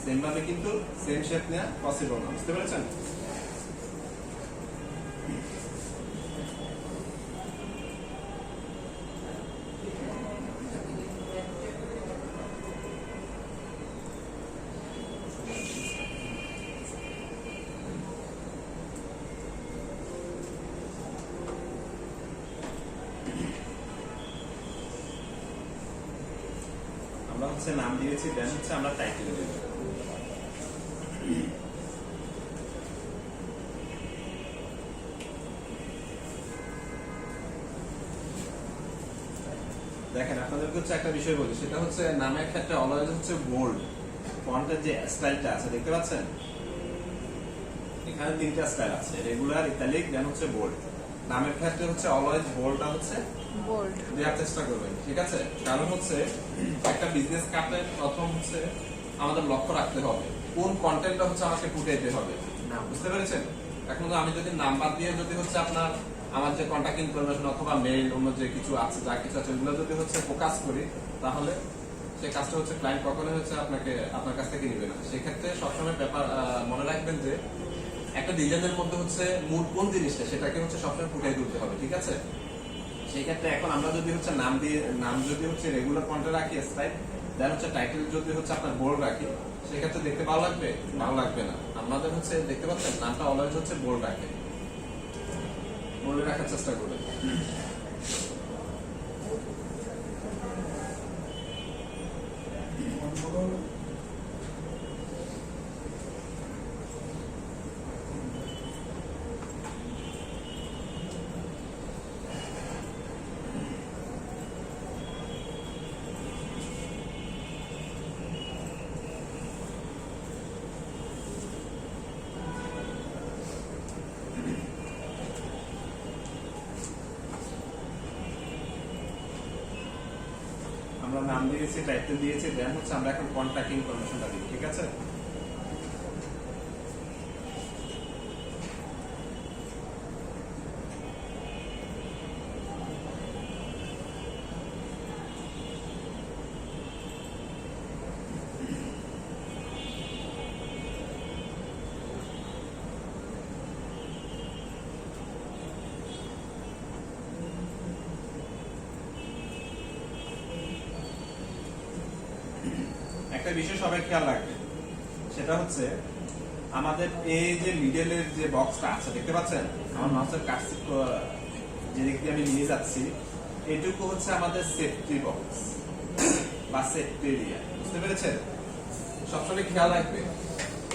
সেম ভাবে কিন্তু সেম শেপ নেওয়া পসিবল না, বুঝতে পেরেছেন? আমরা হচ্ছে নাম দিয়েছি, দেন হচ্ছে আমরা টাইটেল দেব। দেখেন আপনাদেরকে হচ্ছে একটা বিষয় বলি, সেটা হচ্ছে নামের ক্ষেত্রে অলওয়েজ হচ্ছে বোল্ড ফন্টের যে স্টাইলটা আছে দেখতে পাচ্ছেন, এখানে তিনটা স্টাইল আছে, রেগুলার, ইটালিক, দেন হচ্ছে বোল্ড। নামের ক্ষেত্রে হচ্ছে অলওয়েজ বোল্ডটা হচ্ছে বোল্ড দেওয়ার চেষ্টা করবেন, ঠিক আছে? কারণ হচ্ছে একটা বিজনেস কার্ডে প্রথম হচ্ছে আমাদের লক্ষ্য রাখতে হবে কোন কন্টেন্টটা হচ্ছে আমাকে ফুটাইতে হবে, না, বুঝতে পেরেছেন? এখন আমি যদি নাম্বার দিয়ে যদি হচ্ছে আপনার আমার যে কন্ট্যাক্ট ইনফরমেশন অথবা মেইল অন্য যে কিছু আছে যা কিছু আছে ওগুলো যদি হচ্ছে ফোকাস করি তাহলে সেই কাজটা হচ্ছে ক্লায়েন্ট কখনোই হচ্ছে আপনাকে আপনার কাছ থেকে নিবে না। সেক্ষেত্রে সবসময় ব্যাপার মনে রাখবেন যে একটা ডিজাইনের মধ্যে হচ্ছে মূল কোন জিনিসটা সেটাকে হচ্ছে সবসময় ফুটাই তুলতে হবে, ঠিক আছে? সেই ক্ষেত্রে এখন আমরা যদি হচ্ছে নাম যদি হচ্ছে রেগুলার ফন্টে রাখি স্টাইল, দেন হচ্ছে টাইটেল যদি হচ্ছে আপনার বোল্ড রাখি, সেক্ষেত্রে দেখতে ভালো লাগবে? ভালো লাগবে না। আমাদের হচ্ছে দেখতে পাচ্ছেন নামটা অলওয়েজ হচ্ছে বোল্ড রাখে, বোল্ডে রাখার চেষ্টা করবেন। আমরা নাম দিয়েছি, টাইটেল দিয়েছি, দেন হচ্ছে আমরা এখন কন্ট্যাক্ট ইনফরমেশনটা দিই, ঠিক আছে? একটা বিষয় সবাই খেয়াল রাখবে, সেটা হচ্ছে আমাদের এই যে মিডলের যে বক্সটা আছে দেখতে পাচ্ছেন, আমার মাউসের কাছে যে দিক দিয়ে আমি নিয়ে যাচ্ছি, এটুকু হচ্ছে আমাদের সেফটি বক্স বা সেফটি এরিয়া, বুঝতে পেরেছেন? সবসময় খেয়াল রাখবে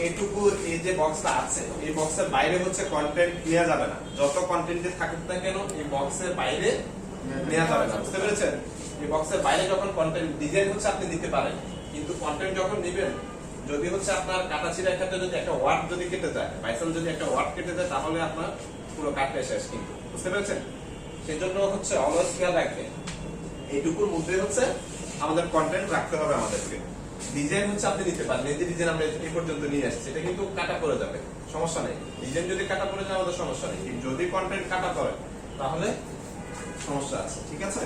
এইটুকু এই যে বক্সটা আছে এই বক্সের বাইরে হচ্ছে কন্টেন্ট নেওয়া যাবে না। যত কন্টেন্টে থাকুক না কেন এই বক্সের বাইরে নেওয়া যাবে না, বুঝতে পেরেছেন? এই বক্সের বাইরে যখন কন্টেন্ট ডিজাইন হচ্ছে আপনি দিতে পারেন, কিন্তু কন্টেন্ট যখন নেবেন যদি হচ্ছে আপনার কাটাছিড়ার ক্ষেত্রে যদি একটা ওয়ার্ড যদি কেটে যায়, বাইসাল যদি একটা ওয়ার্ড কেটে যায় তাহলে আপনার পুরো কাটটা শেষ, কিন্তু বুঝতে পেরেছেন? সেই জন্য হচ্ছে অলওয়েজ খেয়াল রাখবেন এইটুকুর মধ্যে হচ্ছে আমাদের কন্টেন্ট রাখতে হবে। আমাদেরকে ডিজাইন হচ্ছে আপনি নিতে পারেন, এই যে ডিজাইন আমরা এই পর্যন্ত নিয়ে আসছি এটা কিন্তু কাটা পড়ে যাবে, সমস্যা নেই। ডিজাইন যদি কাটা পড়ে যায় আমাদের সমস্যা নেই, যদি কন্টেন্ট কাটা পড়ে তাহলে সমস্যা আছে, ঠিক আছে?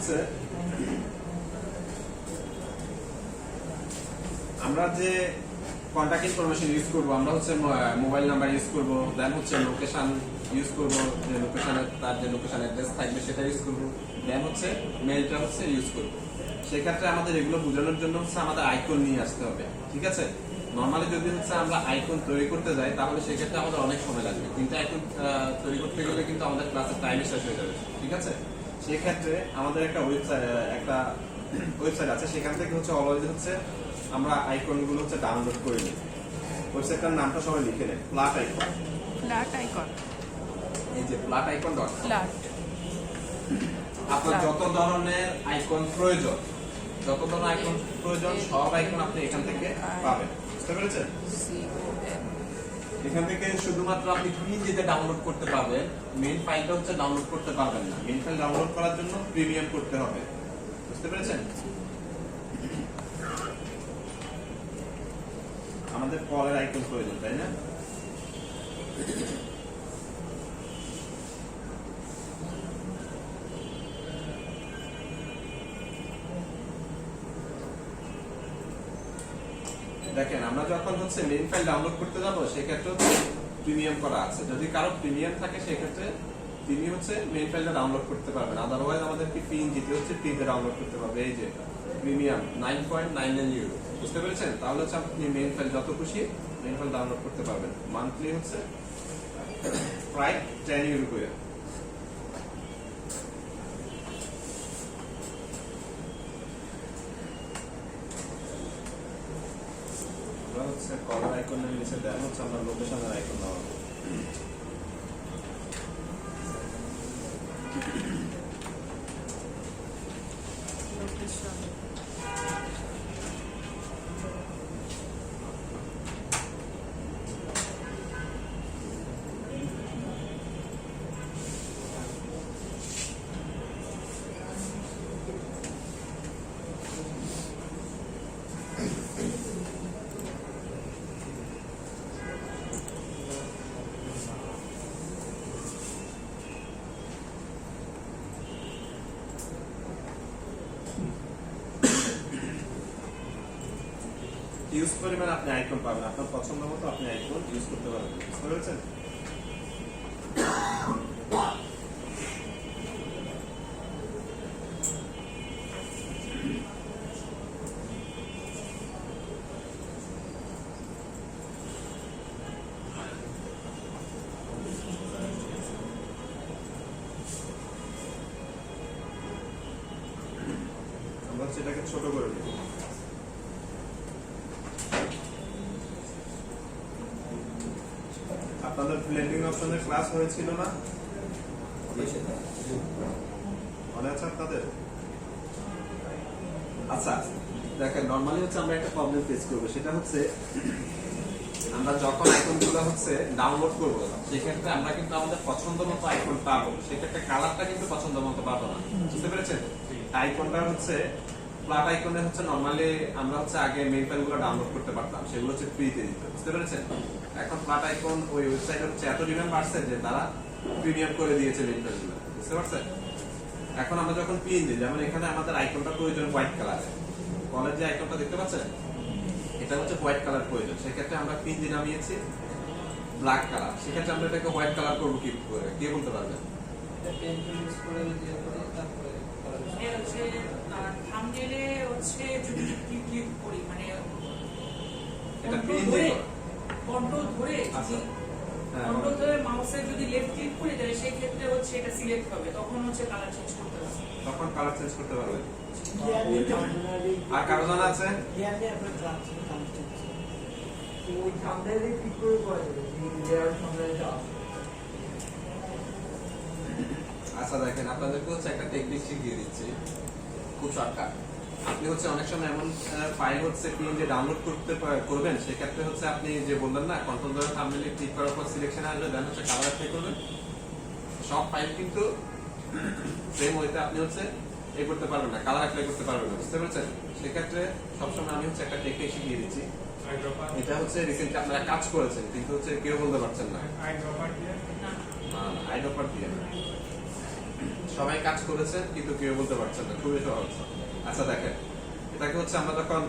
হচ্ছে আমরা যে কন্টাক্ট ইনফরমেশন ইউজ করবো, আমরা হচ্ছে মোবাইল নাম্বার ইউজ করবো, দেন হচ্ছে লোকেশন ইউজ করবো, যে লোকেশনের তার যে লোকেশন অ্যাড্রেস থাকবে সেটা ইউজ করবো, দেন হচ্ছে মেলটা হচ্ছে ইউজ করবো। সেক্ষেত্রে আমাদের এগুলো বোঝানোর জন্য হচ্ছে আমাদের আইকন নিয়ে আসতে হবে, ঠিক আছে? নর্মালি যদি হচ্ছে আমরা আইকন তৈরি করতে যাই তাহলে সেক্ষেত্রে আমাদের অনেক সময় লাগবে, কিন্তু আইকন তৈরি করতে গেলে কিন্তু আমাদের ক্লাসের টাইমে শেষ হয়ে যাবে, ঠিক আছে? সেক্ষেত্রে আমাদের একটা ওয়েবসাইট আছে, সেখান থেকে হচ্ছে অলওয়েজ হচ্ছে আমরা আইকন গুলো হচ্ছে ডাউনলোড করে নিই। ওয়েবসাইটটার নামটা সবাই লিখে নেন, প্লাট আইকন। ফ্ল্যাট আইকন, এই যে প্লাট আইকন ডট। ফ্ল্যাট আপনার যত ধরনের আইকন প্রয়োজন, সব আইকন আপনি এখান থেকে পাবেন, বুঝতে পেরেছেন? এখান থেকে শুধুমাত্র আপনি পিন যেটা ডাউনলোড করতে পারবেন, মেইন ফাইলটা হচ্ছে ডাউনলোড করতে পারবেন না। মেইন ফাইল ডাউনলোড করার জন্য প্রিমিয়াম করতে হবে, বুঝতে পেরেছেন? আমাদের কলের আইকন প্রয়োজন, তাই না? দেখেন আমরা যখন হচ্ছে মেইন ফাইল ডাউনলোড করতে যাব সেক্ষেত্রে প্রিমিয়াম করা আছে। যদি কারো প্রিমিয়াম থাকে সেক্ষেত্রে তিনি হচ্ছে মেইন ফাইলটা ডাউনলোড করতে পারবেন, আদারওয়াইজ আমাদেরকে পিএনজিতে হচ্ছে ফ্রিতে ডাউনলোড করতে পারবে। এই যে প্রিমিয়াম 9.99 ইউরো, বুঝতে পেরেছেন? তাহলে হচ্ছে আপনি মেইন ফাইল যত খুশি মেইন ফাইল ডাউনলোড করতে পারবেন। মান্থলি হচ্ছে প্রায় 10 ইউরো করে। আমরা হচ্ছে কলার আইকনের নিচে দেন হচ্ছে আমরা লোকেশনের আইকন দেওয়া হবে। লোকেশন, ইউজ পরিমাণ আপনি আইকন পাবেন, আপনার পছন্দ মতো আপনি আইকন ইউজ করতে পারবেন, বুঝতে পেরেছেন? আমরা হচ্ছে এটাকে ছোট করে দিব। আপনাদের ব্লেন্ডিং অপশনের ক্লাস হয়েছিল না? মনে আছে আপনাদের? আচ্ছা দেখেন, নরমালি হচ্ছে আমরা একটা প্রবলেম ফেস করবো, সেটা হচ্ছে আমরা যখন আইকনগুলো হচ্ছে ডাউনলোড করবো সেক্ষেত্রে আমরা কিন্তু আমাদের পছন্দ মতো আইকন পাবো, সেক্ষেত্রে কালারটা কিন্তু পছন্দ মতো পাবো না, বুঝতে পেরেছেন? আইকনটা হচ্ছে প্লাট আইকনে হচ্ছে নরমালি আমরা হচ্ছে আগে মেইন ফাইলগুলো ডাউনলোড করতে পারতাম, সেগুলো হচ্ছে ফ্রিতে দিত, বুঝতে পেরেছেন? এখন প্লাট আইকন ওই ওয়েবসাইটে হচ্ছে এত ডিমান্ড বাড়ছে যে তারা প্রিমিয়াম করে দিয়েছে মেইন ফাইলগুলো, বুঝতে পারছেন? এখন আমরা যখন পিন দিই, যেমন এখানে আমাদের আইকনটা প্রয়োজন হোয়াইট কালারে, কলের যে আইকনটা দেখতে পাচ্ছেন এটা হচ্ছে হোয়াইট কালার প্রয়োজন, সেক্ষেত্রে আমরা পিন দিয়ে নামিয়েছি ব্ল্যাক কালার, সেক্ষেত্রে আমরা এটাকে হোয়াইট কালার করবো কি করে, কে বলতে পারবেন? থাম্বনেইলে হচ্ছে যদি ক্লিক করি মানে এটা পিন দিয়ে কন্ট্রোল ধরে আচ্ছা হ্যাঁ কন্ট্রোল ধরে মাউসে যদি লেফট ক্লিক করি তাহলে সেই ক্ষেত্রে হচ্ছে এটা সিলেক্ট হবে, তখন হচ্ছে কালার চেঞ্জ করতে হবে, তখন কালার চেঞ্জ করতে পারবেন। আর কারো জানা আছে? আচ্ছা দেখেন, আপনাদেরকে হচ্ছে একটা টেকনিক শিখিয়ে দিচ্ছি, খুব শর্টকাট। আপনি হচ্ছে অনেক সময় এমন ফাইল হচ্ছে পিএনজি ডাউনলোড করবেন, সেক্ষেত্রে হচ্ছে আপনি যে বললেন না কন্ট্রোল ধরে থাম্বনেইলে ক্লিক করার পর সিলেকশন আসবে, দেন হচ্ছে কালার অ্যাপ্লাই করবেন। সব ফাইল কিন্তু সেম ওয়েতে আপনি হচ্ছে এ করতে পারবেন না, কালার অ্যাপ্লাই করতে পারবেন না, বুঝতে পেরেছেন? সেক্ষেত্রে সবসময় আমি হচ্ছে একটা টেকনিক শিখিয়ে দিচ্ছি, এটা হচ্ছে রিসেন্টলি আপনারা কাজ করেছেন কিন্তু হচ্ছে কেউ বলতে পারছেন না। আইড্রপার দিয়ে সবাই কাজ করেছেন কিন্তু কেউ বলতে পারছেন না, খুবই সহজ। আচ্ছা দেখেন, এটাকে হচ্ছে আমরা যখন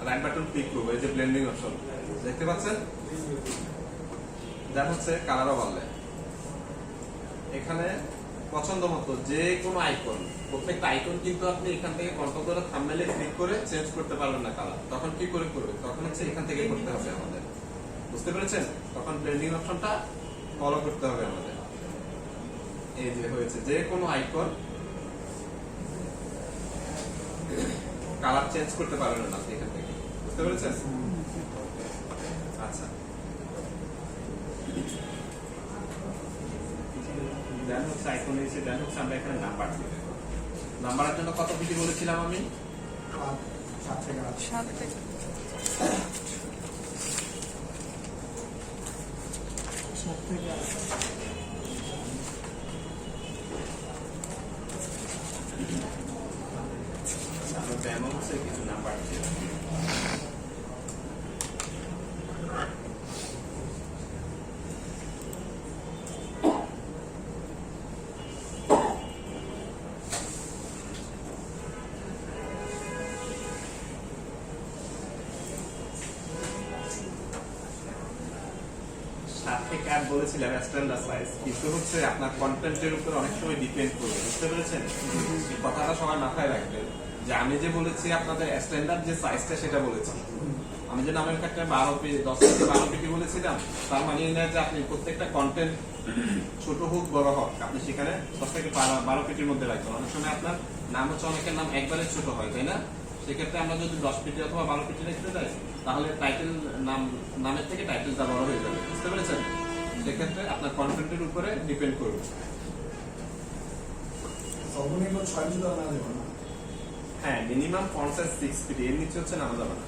রাইট বাটন ক্লিক করবো, এই যে ব্লেন্ডিং অপশন দেখতে পাচ্ছেন, যা হচ্ছে কালারও বাড়লে এখানে পছন্দ মতো যে কোনো আইকন, প্রত্যেকটা আইকন কিন্তু আপনি এখান থেকে কন্ট্রোল করে থাম্বনেইলে ক্লিক করে চেঞ্জ করতে পারবেন না কালার। তখন কি করে করবে? তখন হচ্ছে এখান থেকে করতে হবে আমাদের, বুঝতে পেরেছেন? তখন ব্লেন্ডিং অপশনটা ফলো করতে হবে আমাদের। এই যে হয়েছে যে কোনো আইকন কালার চেঞ্জ করতে পারবেন না আপনি এখান থেকে, বুঝতে পেরেছেন? আচ্ছা, দেন হচ্ছে আইকন এসে দেন হচ্ছে আমরা এখানে নাম্বার দিই। নাম্বারের জন্য কত পিটি বলেছিলাম আমি? 7 থেকে 8। 7 থেকে 7 থেকে 8। আমরা ডেমো হচ্ছে কিছু নাম্বার দিই। বলেছিলাম স্ট্যান্ডার্ড সাইজ, কিন্তু হচ্ছে আপনার কন্টেন্টের উপর অনেক সময় ডিপেন্ড করবে, বুঝতে পেরেছেন? এই কথাটা সবাই মাথায় রাখবেন যে আমি যে বলেছি আপনাদের স্ট্যান্ডার্ড যে সাইজটা সেটা বলেছি। আমি যে নামের ক্ষেত্রে 10 থেকে 12 পিটি বলেছিলাম, তার মানে এই নয় যে আপনি প্রত্যেকটা কন্টেন্ট ছোট হোক বড় হোক আপনি সেখানে 10 থেকে 12 পিটির মধ্যে রাখবেন। অনেক সময় আপনার নাম হচ্ছে অনেকের নাম একবারে ছোট হয়, তাই না? সেক্ষেত্রে আমরা যদি 10 পিটি অথবা 12 পিটি রাখতে যাই তাহলে টাইটেল নামের থেকে টাইটেলটা বড় হয়ে যাবে, বুঝতে পেরেছেন? সেক্ষেত্রে আপনার কন্টেন্টের উপরে ডিপেন্ড করবে। সর্বনিম্ন 6 ইঞ্চি দেওয়া যাবে না? হ্যাঁ, মিনিমাম ফন্ট সাইজ 6 ফিট, এর নিচে হচ্ছে নামা যাবে না।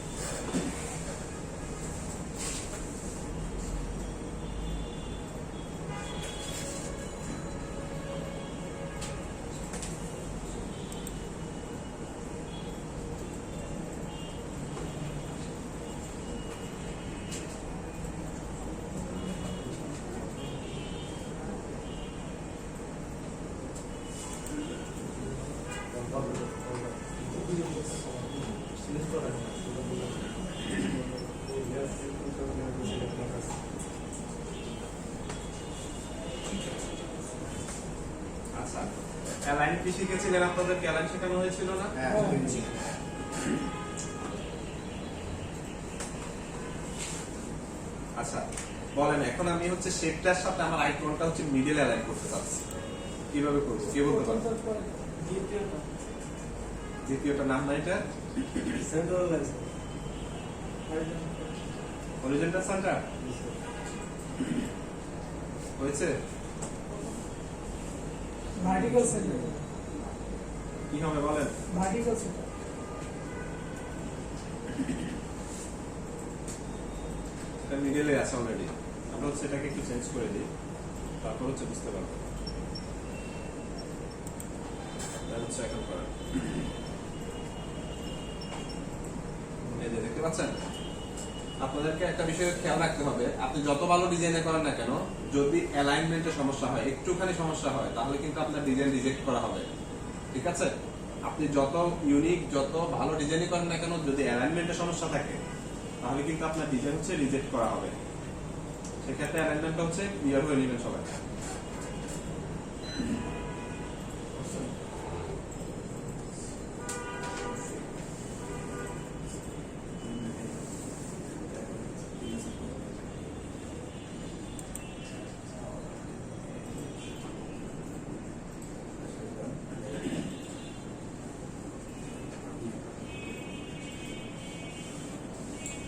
আচ্ছা, অ্যালাইন কি শিখেছিলেন? আপনাদেরকে অ্যালাইন শেখানো হয়েছিল না? আচ্ছা বলেন, এখন আমি হচ্ছে শেপটার সাথে আমার আইকনটা হচ্ছে মিডল অ্যালাইন করতে চাচ্ছি, কিভাবে করব? কে বলতে পারবে? দ্বিতীয়টা নাম না এটা? হরিজন্টাল সেন্টার হয়েছে? Vertical centre. কি হবে বলেন? Vertical centre. এটা মিডলে আছে অলরেডি, আমরা হচ্ছে এটাকে একটু চেঞ্জ করে দিই, তারপর হচ্ছে বুঝতে পারবো। এটা হচ্ছে এখন করেন, এই যে দেখতে পাচ্ছেন? আপনাদেরকে একটা বিষয় খেয়াল রাখতে হবে, আপনি যত ভালো ডিজাইনে করেন না কেন, যদি অ্যালাইনমেন্টে সমস্যা হয়, একটুখানি সমস্যা হয়, তাহলে কিন্তু আপনার ডিজাইন রিজেক্ট করা হবে, ঠিক আছে? আপনি যত ইউনিক যত ভালো ডিজাইনই করেন না কেন, যদি অ্যালাইনমেন্টে সমস্যা থাকে তাহলে কিন্তু আপনার ডিজাইন হচ্ছে রিজেক্ট করা হবে। সেক্ষেত্রে অ্যালাইনমেন্টটা হচ্ছে ক্লিয়ার হয়ে নেবেন সবাই।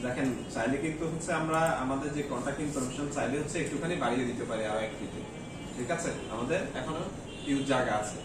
দেখেন, চাইলে কিন্তু হচ্ছে আমরা আমাদের যে কন্টাক্ট ইনফরমেশন চাইলে হচ্ছে একটুখানি বাড়িয়ে দিতে পারি আরো 1 ফিটে, ঠিক আছে? আমাদের এখনো হিউজ জায়গা আছে।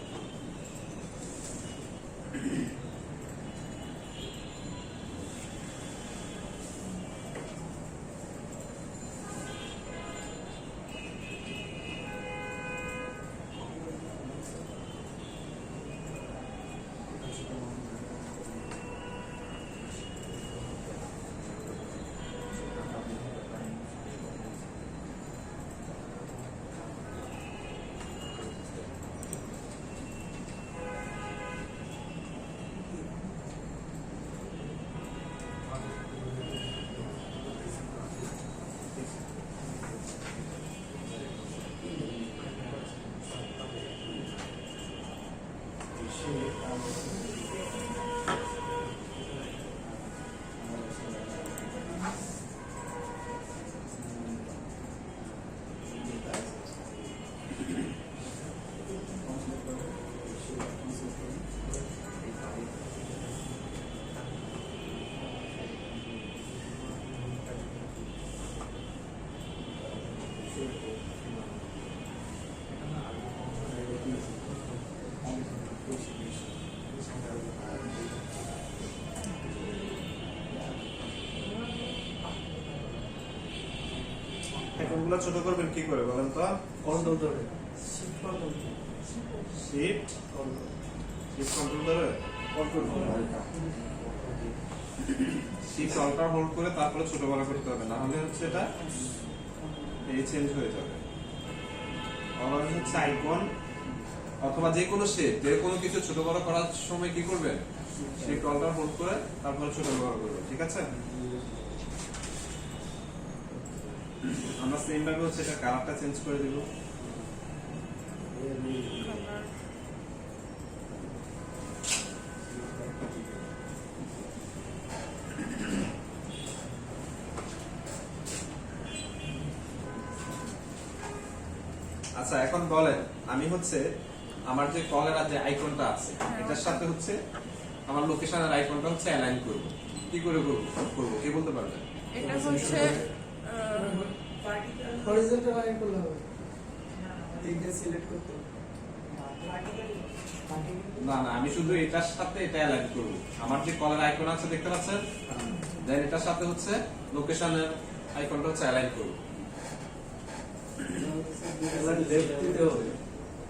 গুলো ছোট করবেন কি করে বলেন তো? কন্ট্রোল ধরে শিফট কন্ট্রোল ধরে শিফট অল্টার হোল্ড করে তারপরে ছোট বড় করতে হবে, না হলে হচ্ছে এটা এই চেঞ্জ হয়ে যাবে। আবার হচ্ছে আইকন অথবা যে কোনো শেপ, যে কোনো কিছু ছোট বড় করার সময় কি করবেন? শিফট অল্টার হোল্ড করে তারপরে ছোট বড় করবেন, ঠিক আছে? আমরা সেম ভাবে হচ্ছে এটা কালারটা চেঞ্জ করে দিব। আচ্ছা এখন বলেন, আমি হচ্ছে আমার যে কলের যে আইকনটা আছে এটার সাথে হচ্ছে আমার লোকেশনের আইকনটা হচ্ছে অ্যালাইন করব। কি করে করব কে বলতে পারবেন? এটা হচ্ছে হরিজন্টাল লাইন করলে হবে, তিনটে সিলেক্ট করতে হবে। না না, আমি শুধু এটার সাথে এটা অ্যালাইন করব। আমার যে কলের আইকন আছে দেখতে পাচ্ছেন, দেন এটার সাথে হচ্ছে লোকেশনের আইকনটা হচ্ছে অ্যালাইন করব। লেফট দিতে হবে।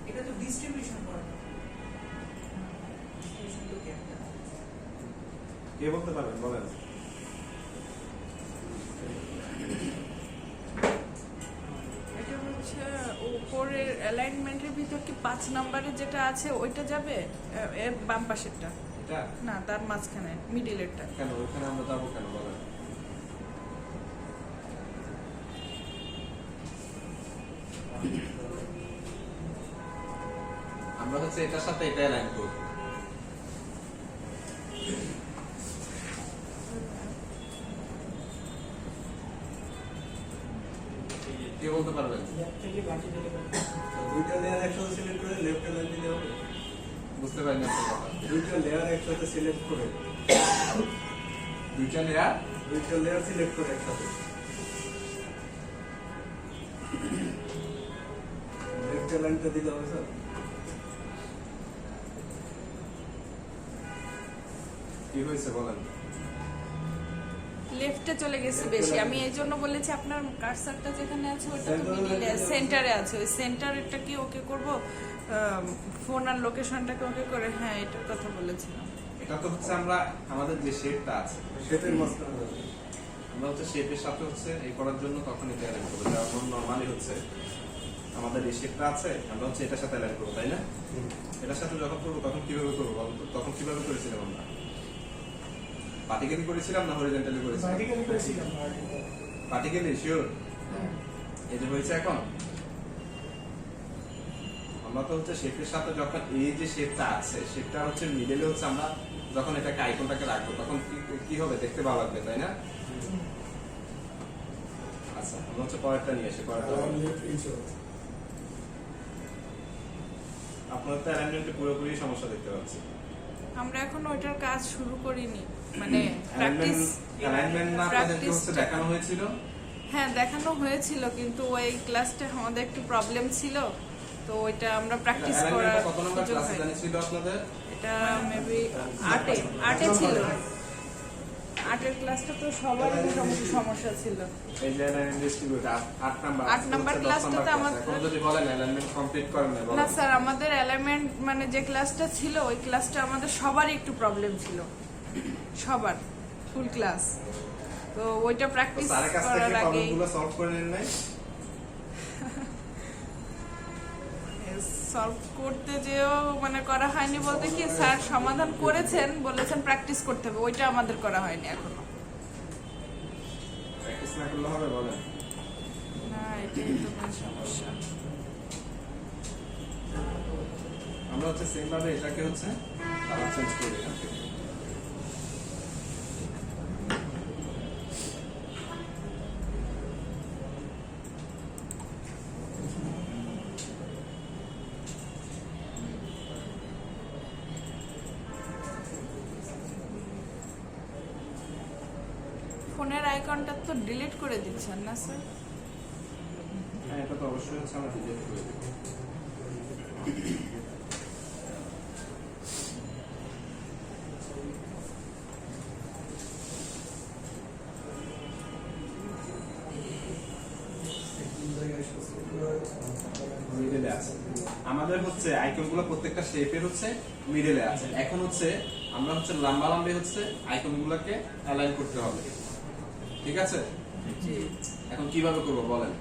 এটা তো ডিস্ট্রিবিউশন করা ডিস্ট্রিবিউশন তো কি একটা কে বলতে পারবেন বলেন? এটা হচ্ছে উপরের অ্যালাইনমেন্টের ভিতর কি 5 নম্বরে যেটা আছে ওইটা যাবে, এর বাম পাশেরটা এটা না, তার মাঝখানে মিডিলেরটা। কেন ওইখানে আমরা যাবো কেন বলেন? আমরা হচ্ছে এটার সাথে এটা অ্যালাইন করব। কে বলতে পারবেন? দুইটা লেয়ার একসাথে সিলেক্ট করে লেফট লাইন দিতে হবে। বুঝতে পারিনি আপনার কথা। দুইটা লেয়ার একসাথে সিলেক্ট করে দুইটা লেয়ার সিলেক্ট করে একসাথে লেফট লাইনটা দিতে হবে স্যার। কি হয়েছে বলেন? লেফটে চলে গেছে বেশি, আমি এই জন্য বলেছি আপনার কার্সারটা যেখানে আছে ওটা তো Center মিডিলে এ সেন্টারে আছে, ওই সেন্টারটা কি ওকে করব, ফোন আর লোকেশনটাকে ওকে করে, হ্যাঁ এটার কথা বলেছিলাম। এটা তো হচ্ছে আমরা আমাদের যে শেপটা আছে শেপের মাঝখানে যাবে। আমরা হচ্ছে শেপের সাথে হচ্ছে এই করার জন্য তখন এটা অ্যালাইন করবো। যেমন নরমালি হচ্ছে আমাদের এই শেপটা আছে, আমরা হচ্ছে এটার সাথে অ্যালাইন করবো, তাই না? এটার সাথে যখন করবো তখন কিভাবে করবো বলুন তো? তখন কিভাবে করেছিলাম আমরা? পার্টিকেলি করেছিলাম না হরিজন্টালি করেছিলাম? পার্টিকেলি শিওর? এই যে হয়েছে এখন আমরা তো হচ্ছে শেপের সাথে যখন এই যে শেপটা আছে শেপটা হচ্ছে মিডলে হচ্ছে আমরা যখন এটাকে আইকনটাকে রাখবো তখন কি হবে? দেখতে ভালো লাগবে, তাই না? আচ্ছা আমরা হচ্ছে পরেরটা নিয়ে আসি। পরেরটা আপনার তো অ্যালাইনমেন্টে পুরোপুরি সমস্যা দেখতে পাচ্ছি। আমরা এখন ওইটার কাজ শুরু করিনি, মানে প্র্যাকটিস। অ্যালাইনমেন্ট না আপনাদেরকে হচ্ছে দেখানো হয়েছিল? হ্যাঁ দেখানো হয়েছিল, কিন্তু ওই ক্লাসটা আমাদের একটু প্রবলেম ছিল, তো ওইটা আমরা প্র্যাকটিস করার অ্যালাইনমেন্টটা কত নম্বর সুযোগ ক্লাসে হয়নি। জানিয়েছিল আপনাদের? এটা মেবি আটে ছিল। আটের ক্লাসটা তো সবারই মোটামুটি সমস্যা ছিল। এই যে অ্যালাইনমেন্ট ডিস্ট্রিবিউট 8 নাম্বার 8 নাম্বার ক্লাসটাতে আমাদের এখন যদি বলেন অ্যালাইনমেন্ট কমপ্লিট করেন না না বলেন। স্যার, আমাদের অ্যালাইনমেন্ট মানে যে ক্লাসটা ছিল ওই ক্লাসটা আমাদের সবারই একটু প্রবলেম ছিল, সবার ফুল ক্লাস। তো ওইটা প্র্যাকটিস স্যারের কাছ করার থেকে আগে প্রবলেমগুলো সলভ করে নেন নাই? সলভ করতে যেও মানে করা হয়নি বলতে কি, স্যার সমাধান করেছেন, বলেছেন প্র্যাকটিস করতে হবে, ওইটা আমাদের করা হয়নি এখনো। প্র্যাকটিস না করলে হবে বলেন? না, এটা কিন্তু কোনো সমস্যা। আমরা হচ্ছে সেম ভাবে এটাকে হচ্ছে কালার চেঞ্জ করে এখান থেকে। ফোনের আইকনটা তো ডিলিট করে দিচ্ছেন না স্যার? হ্যাঁ এটা তো অবশ্যই হচ্ছে আমরা ডিলিট করে দেবো। হচ্ছে আইকনগুলো প্রত্যেকটা শেপের হচ্ছে মিডলে আছে। এখন হচ্ছে আমরা হচ্ছে লম্বালম্বি হচ্ছে আইকনগুলোকে অ্যালাইন করতে হবে, ঠিক আছে? জি এখন কিভাবে করব বলেন,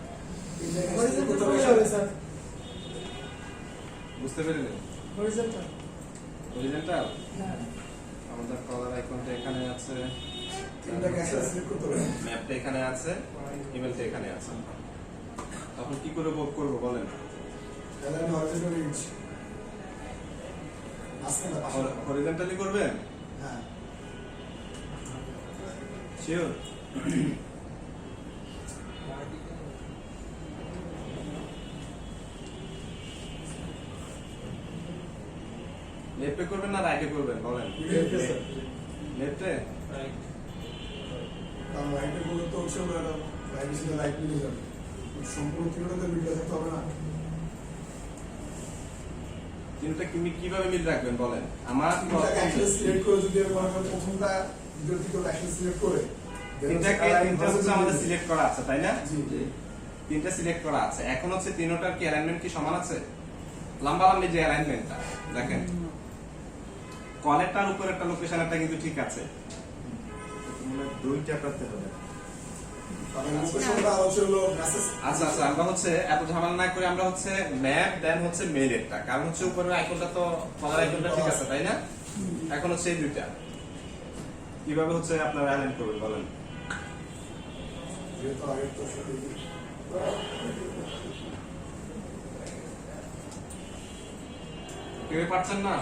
বুঝতে পেরেছেন? হরিজন্টাল আমাদের কলার আইকনটা এখানে আছে, ম্যাপটা এখানে আছে, ইমেলটা এখানে আছে। তখন কি করে করব বলেন? হরিজন্টালি করবেন? শিওর? লেফটে করবেন না রাইটে করবেন বলেন? লেফটে? তিনটা কিভাবে মিল রাখবেন বলেন? আমার তিনটা হচ্ছে আমাদের সিলেক্ট করা আছে, তাই না? তিনটা সিলেক্ট করা আছে। এখন হচ্ছে তিনটার কি অ্যালাইনমেন্ট কি সমান আছে? লম্বালম্বি যে অ্যালাইনমেন্টটা দেখেন, কলেরটার উপর একটা লোকেশনেরটা কিন্তু ঠিক আছে। দুইটা করতে হবে। আচ্ছা আচ্ছা, আমরা হচ্ছে এত ঝামেলা না করে আমরা হচ্ছে ম্যাপ দেন হচ্ছে মেইলেরটা, কারণ হচ্ছে উপরের আইকনটা তো কলার আইকনটা ঠিক আছে, তাই না? এখন হচ্ছে এই দুইটা কিভাবে হচ্ছে আপনারা অ্যালাইন করবেন বলেন? কেউ পারছেন না?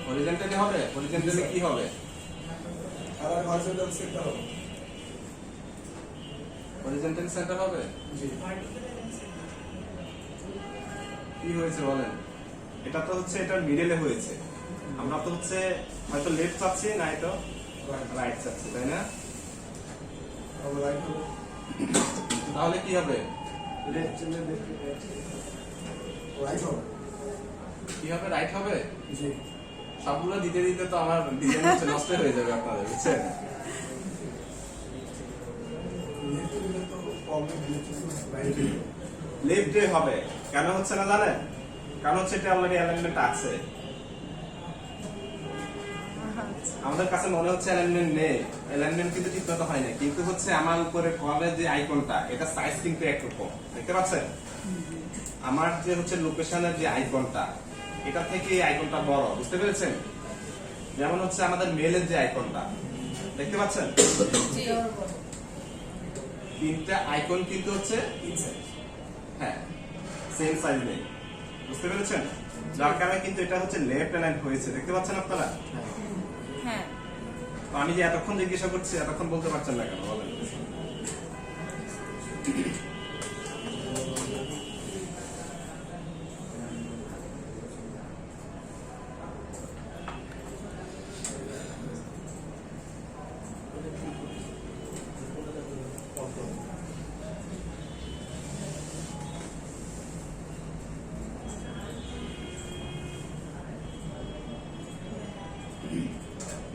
হরিজন্টালি হবে? হরিজন্টালি কি হবে? হরিজন্টালি সেন্টার হবে? কি হয়েছে বলেন? এটা তো হচ্ছে এটা মিডলে হয়েছে। আমরা তো হচ্ছে হয়তো লেফট চাচ্ছি না হয়তো রাইট চাচ্ছি, তাই না? তাহলে কি হবে? কি হবে? রাইট হবে? সবগুলো দিতে দিতে তো আমার ডিজাইন হচ্ছে নষ্ট হয়ে যাবে আপনাদের, বুঝছেন? লেফটে হবে কেন হচ্ছে না জানেন? কারণ হচ্ছে এটা অলরেডি অ্যালাইনমেন্ট আছে। আমাদের কাছে মনে হচ্ছে অ্যালাইনমেন্ট নেই, অ্যালাইনমেন্ট কিন্তু ঠিকমতো হয় না, কিন্তু হচ্ছে আমার উপরে কলের যে আইকনটা এটা সাইজ কিন্তু একরকম, দেখতে পাচ্ছেন? আমার যে হচ্ছে লোকেশনের যে আইকনটা এটা থেকে এই আইকনটা বড়, বুঝতে পেরেছেন? যেমন হচ্ছে আমাদের মেলের যে আইকনটা দেখতে পাচ্ছেন, তিনটা আইকন কিন্তু হচ্ছে হ্যাঁ সেম সাইজ নেই, বুঝতে পেরেছেন? যার কারণে কিন্তু এটা হচ্ছে লেফট অ্যালাইন হয়েছে, দেখতে পাচ্ছেন আপনারা? হ্যাঁ তো আমি যে এতক্ষণ জিজ্ঞাসা করছি এতক্ষণ বলতে পারছেন না কেন বলেন?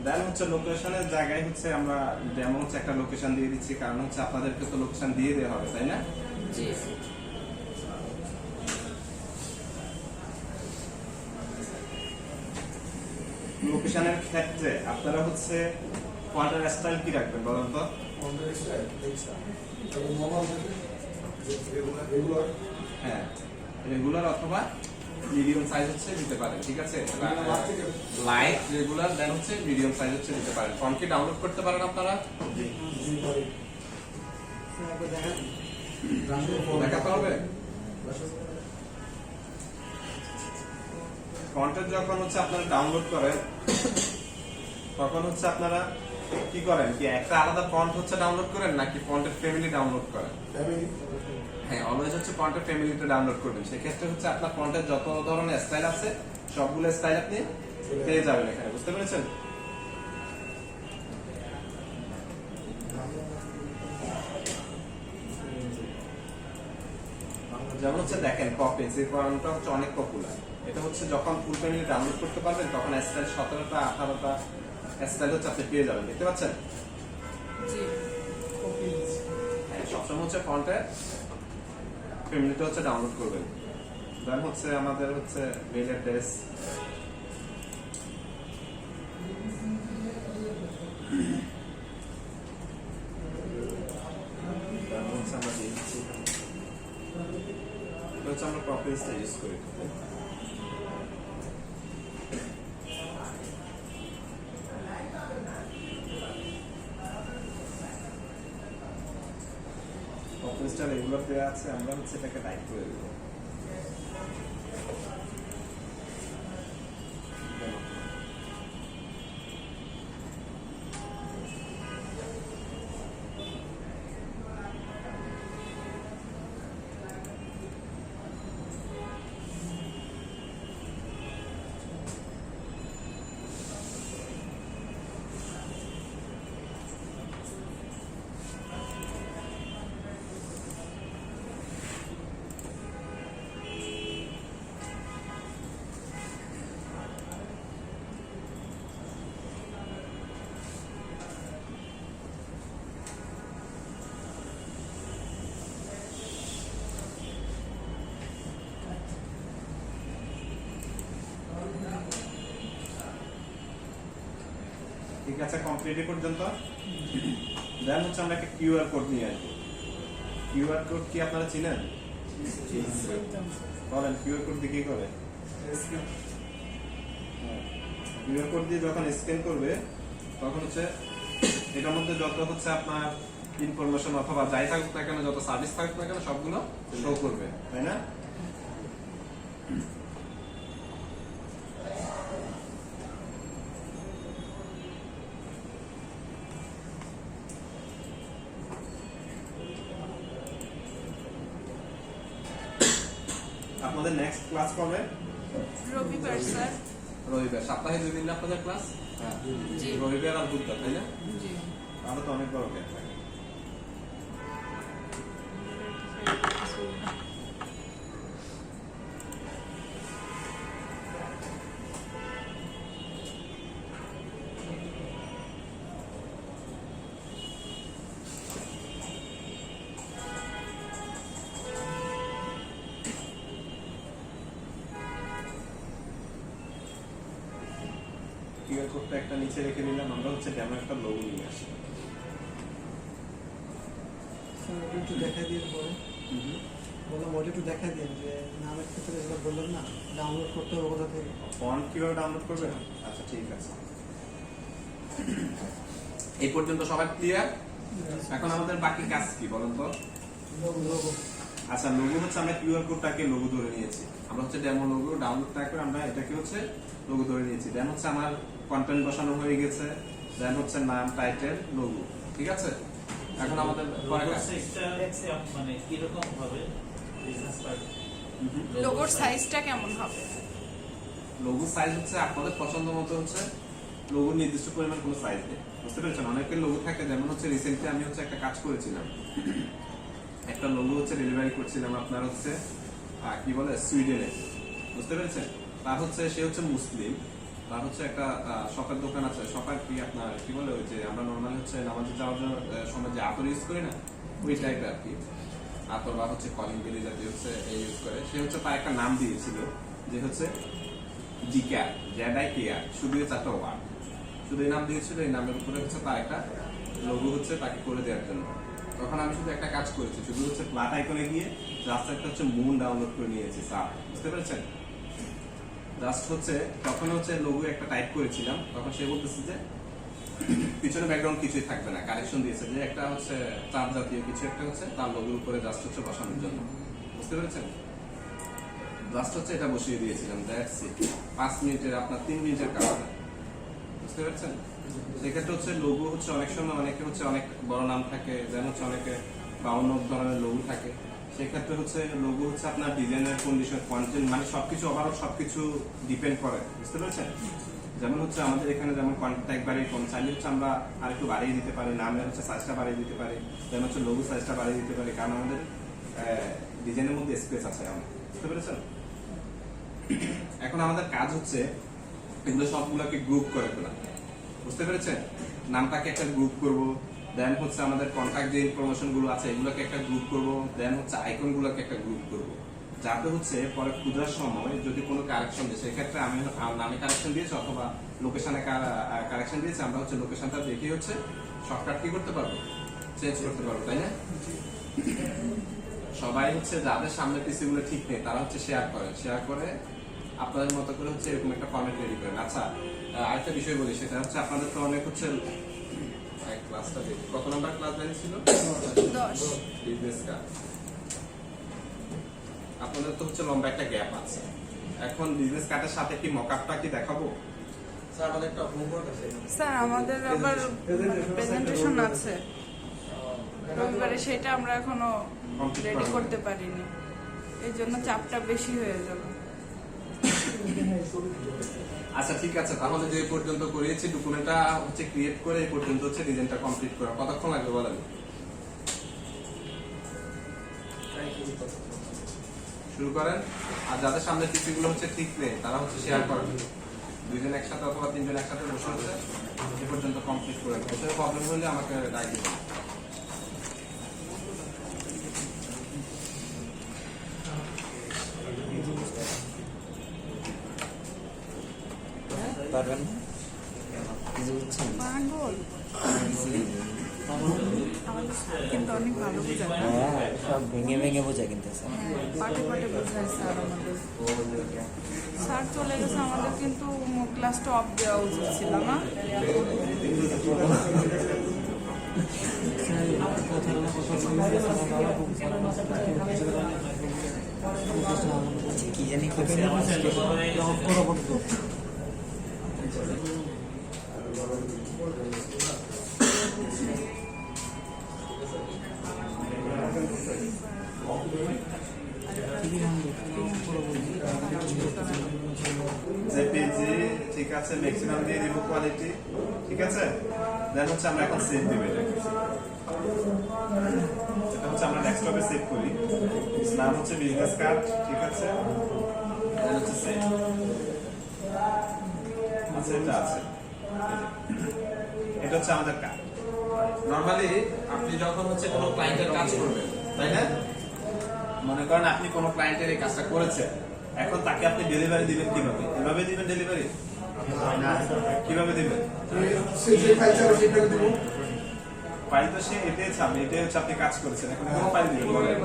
দেন হচ্ছে লোকেশনের জায়গায় হচ্ছে আমরা যেমন হচ্ছে একটা লোকেশন দিয়ে দিচ্ছি, কারণ হচ্ছে আপনাদেরকে তো লোকেশন দিয়ে দেওয়া হবে, তাই না? জি লোকেশনের ক্ষেত্রে আপনারা হচ্ছে ফন্টের স্টাইল কি রাখবেন বলেন তো? হ্যাঁ রেগুলার অথবা মিডিয়াম সাইজ হচ্ছে দিতে পারেন, ঠিক আছে? লাইট রেগুলার দেন হচ্ছে মিডিয়াম সাইজ হচ্ছে দিতে পারেন। ফন্ট কি ডাউনলোড করতে পারেন আপনারা? দেখাতে হবে। ফন্টের যখন হচ্ছে আপনারা ডাউনলোড করেন তখন হচ্ছে আপনারা কি করেন, কি একটা আলাদা ফন্ট হচ্ছে ডাউনলোড করেন নাকি ফন্টের ফ্যামিলি ডাউনলোড করেন? হ্যাঁ অলওয়েজ হচ্ছে ফন্টের ফ্যামিলিটা ডাউনলোড করবেন। সেক্ষেত্রে হচ্ছে আপনার ফন্টের যত ধরনের স্টাইল আছে সবগুলো স্টাইল আপনি পেয়ে যাবেন এখানে, বুঝতে পেরেছেন? যেমন হচ্ছে দেখেন পপিন্স, এই ফন্টটা হচ্ছে অনেক পপুলার। এটা হচ্ছে যখন ফুল ফ্যামিলি ডাউনলোড করতে পারবেন তখন স্টাইল 17টা 18টা স্টাইল হচ্ছে আপনি পেয়ে যাবেন, দেখতে পাচ্ছেন? জি হ্যাঁ সবসময় হচ্ছে ফন্টের ফ্যামিলিটা হচ্ছে ডাউনলোড করবেন। দেন হচ্ছে আমাদের হচ্ছে মেল অ্যাড্রেস, হচ্ছে আমরা দিয়ে দিচ্ছি, এটা হচ্ছে আমরা প্রপার্টিসটা ইউজ করি। প্রপার্টিসটা রেগুলার দেওয়া আছে, আমরা হচ্ছে এটাকে টাইপ করে দেবো। ঠিক আছে, কমপ্লিট পর্যন্ত। দেন হচ্ছে আমরা একটা কিউআর কোড নিয়ে আসবো। কিউআর কোড কি আপনারা চিনেন? বলেন কিউআর কোড দিয়ে কি করে? কিউআর কোড দিয়ে যখন স্ক্যান করবে তখন হচ্ছে এটার মধ্যে যত হচ্ছে আপনার ইনফরমেশন অথবা যাই থাকুক না কেন, যত সার্ভিস থাকুক না কেন, সবগুলো শো করবে, তাই না? আপনাদের নেক্সট ক্লাস কবে? রবিবার স্যার। রবিবার। সপ্তাহে 2 দিন আপনাদের ক্লাস? হ্যাঁ, জি। রবিবার আর বুধবার, তাই না? জি। তাহলে তো অনেক বড় গ্যাপ থাকে। কিউআর কোডটা একটা নিচে রেখে নিলাম, আমরা হচ্ছে ডেমো একটা লোগো নিয়ে আসি। স্যার ওটা একটু দেখা দিয়ে পরে বললাম, ওটা একটু দেখা দিন যে নামের ক্ষেত্রে যেটা বললাম না, ডাউনলোড করতে হবে কোথা থেকে। ফন্ট কিভাবে ডাউনলোড করবেন? আচ্ছা ঠিক আছে, এই পর্যন্ত সবাই ক্লিয়ার? এখন আমাদের বাকি কাজ কি বলেন তো? লোগো। আচ্ছা, লোগো হচ্ছে আমরা কিউআর কোডটাকে লোগো ধরে নিয়েছি। আমরা হচ্ছে ডেমো লোগো ডাউনলোড না করে আমরা এটাকে হচ্ছে লোগো ধরে নিয়েছি। দেন হচ্ছে আমার কন্টেন্ট বসানো হয়ে গেছে, দেন হচ্ছে নাম, টাইটেল, লোগো, ঠিক আছে? এখন আমাদের পরে কাজ। মানে কিরকম হবে বিজনেস কার্ড? লোগোর সাইজটা কেমন হবে? লোগো সাইজ হচ্ছে আপনাদের পছন্দ মতো হচ্ছে, লোগো নির্দিষ্ট পরিমাণ কোনো সাইজ নেই, বুঝতে পেরেছেন? অনেকের লোগো থাকে, যেমন হচ্ছে রিসেন্টলি আমি হচ্ছে একটা কাজ করেছিলাম, একটা লোগো হচ্ছে ডেলিভারি করছিলাম আপনার হচ্ছে কি বলে সুইডেনে, বুঝতে পেরেছেন? তার হচ্ছে সে হচ্ছে মুসলিম, তার হচ্ছে একটা শপের দোকান আছে, শপের কি আপনার কি বলে ওই যে আমরা নর্মালি হচ্ছে নামাজে যাওয়ার জন্য সময় যে আতর ইউজ করি না, ওই টাইপের আর কি আতর বা হচ্ছে কলিং বেলি জাতীয় হচ্ছে এই ইউজ করে। সে হচ্ছে তার একটা নাম দিয়েছিল যে হচ্ছে জিকেয়ার, জেডাই কেয়ার, শুধু 4টা ওয়ার্ড, শুধু এই নাম দিয়েছিল। এই নামের উপরে হচ্ছে তার একটা লোগো হচ্ছে তাকে করে দেওয়ার জন্য। তখন আমি শুধু একটা কাজ করেছি, শুধু হচ্ছে প্লাট আইকনে গিয়ে জাস্ট একটা হচ্ছে মুন ডাউনলোড করে নিয়েছি, স্যার বুঝতে পেরেছেন? জাস্ট হচ্ছে তখন হচ্ছে লোগো একটা টাইপ করেছিলাম, তখন সে বলতেছে যে পিছনে ব্যাকগ্রাউন্ড কিছুই থাকবে না, কারেকশন দিয়েছে যে একটা হচ্ছে চার জাতীয় কিছু একটা হচ্ছে তার লোগোর উপরে জাস্ট হচ্ছে বসানোর জন্য, বুঝতে পেরেছেন? জাস্ট হচ্ছে এটা বসিয়ে দিয়েছিলাম, দ্যাটস ইট। 5 মিনিটের আপনার 3 মিনিটের কাজ, বুঝতে পেরেছেন? সেক্ষেত্রে হচ্ছে লোগো হচ্ছে অনেক সময় অনেকে হচ্ছে অনেক বড় নাম থাকে, যেন হচ্ছে অনেকে 52 ধরনের লোগো থাকে। সেক্ষেত্রে হচ্ছে লোগো হচ্ছে আপনার ডিজাইনের কন্ডিশন, কন্টেন্ট, মানে সবকিছু ওভারঅল সবকিছু ডিপেন্ড করে, বুঝতে পেরেছেন? যেমন হচ্ছে আমাদের এখানে যেমন কন্টেন্ট একবারে কম, চাইলে হচ্ছে আমরা আর একটু বাড়িয়ে দিতে পারি, নামের হচ্ছে সাইজটা বাড়িয়ে দিতে পারি, যেন হচ্ছে লোগো সাইজটা বাড়িয়ে দিতে পারি, কারণ আমাদের ডিজাইনের মধ্যে স্পেস আছে অনেক, বুঝতে পেরেছেন? এখন আমাদের কাজ হচ্ছে এগুলো সবগুলোকে গ্রুপ করে তোলা, বুঝতে পেরেছেন? নামটাকে একটা গ্রুপ করব, দেন হচ্ছে আমাদের কন্টাক্ট যে ইনফরমেশন গুলো আছে এগুলোকে একটা গ্রুপ করব, দেন হচ্ছে আইকন গুলোকে একটা গ্রুপ করব, যাতে হচ্ছে পরে খোঁজার সময় যদি কোনো কারেকশন দিই সেক্ষেত্রে আমি নামে কারেকশন দিয়েছি অথবা লোকেশনে কারেকশন দিয়েছি, আমরা হচ্ছে লোকেশনটা দেখে হচ্ছে শর্টকাট কি করতে পারবো, চেঞ্জ করতে পারবো, তাই না? সবাই হচ্ছে যাদের সামনে পিসি গুলো ঠিক নেই তারা হচ্ছে শেয়ার করে আপনাদের মতো করে হচ্ছে এরকম একটা ফরম্যাট রেডি করেন। আচ্ছা, আরেকটা বিষয় বলি, সেটা হচ্ছে আপনাদের তো অনেক হচ্ছে ক্লাসটা দেখি কত নাম্বার ক্লাস ছিল? 10। Business card. আপনাদের তো হচ্ছে লম্বা একটা গ্যাপ আছে, এখন বিজনেস কার্ডের সাথে কি মকআপটা কি দেখাবো? স্যার আমাদের একটা হোমওয়ার্ক আছে। স্যার আমাদের আবার প্রেজেন্টেশন আছে রবিবারে, সেটা আমরা এখনো রেডি করতে পারিনি, এই জন্য চাপটা বেশি হয়ে যাবে। আচ্ছা ঠিক আছে, তাহলে যে পর্যন্ত করিয়েছি ডকুমেন্টটা হচ্ছে ক্রিয়েট করে এই পর্যন্ত হচ্ছে ডিজাইনটা কমপ্লিট করা কতক্ষণ লাগবে বলেন? শুরু করেন। আর যাদের সামনে পিসি গুলো হচ্ছে ঠিক নেই তারা হচ্ছে শেয়ার করেন, দুইজন একসাথে অথবা তিনজন একসাথে বসে হচ্ছে এই পর্যন্ত কমপ্লিট করেন। কোথাও প্রবলেম হলে আমাকে ডাক দিবেন। পারবেন না? কিছু বুঝছেন? পাগল কিন্তু অনেক ভালো বোঝায়। হ্যাঁ, সব ভেঙে ভেঙে বোঝায় কিন্তু স্যার। হ্যাঁ, পাটে পাটে বোঝায় স্যার আমাদের। স্যার চলে গেছে, আমাদের কিন্তু ক্লাসটা অফ দেওয়া উচিত ছিল না? কি জানি করছে জেপিজি ঠিক আছে, ম্যাক্সিমাম দিয়ে দিব কোয়ালিটি, ঠিক আছে। দেন হচ্ছে আমরা এখন সেভ দিব, এটা হচ্ছে আমরা ডেস্কটপে সেভ করি, নাম হচ্ছে বিজনেস কার্ড, ঠিক আছে। দেন হচ্ছে সেভ, আচ্ছা এটা আছে, এটা হচ্ছে আমাদের কার্ড। নরমালি আপনি যখন হচ্ছে কোনো ক্লায়েন্টের কাজ করবেন, তাই না? মনে করেন আপনি কোনো ক্লায়েন্টের এই কাজটা করেছেন, এখন তাকে আপনি ডেলিভারি দিবেন কিভাবে? এভাবে দিবেন ডেলিভারি? কিভাবে দিবেন? ফাইল তো সে এটাই ছাড়বে, এটাই হচ্ছে আপনি কাজ করেছেন, এখন কোন ফাইল দিবেন বলেন?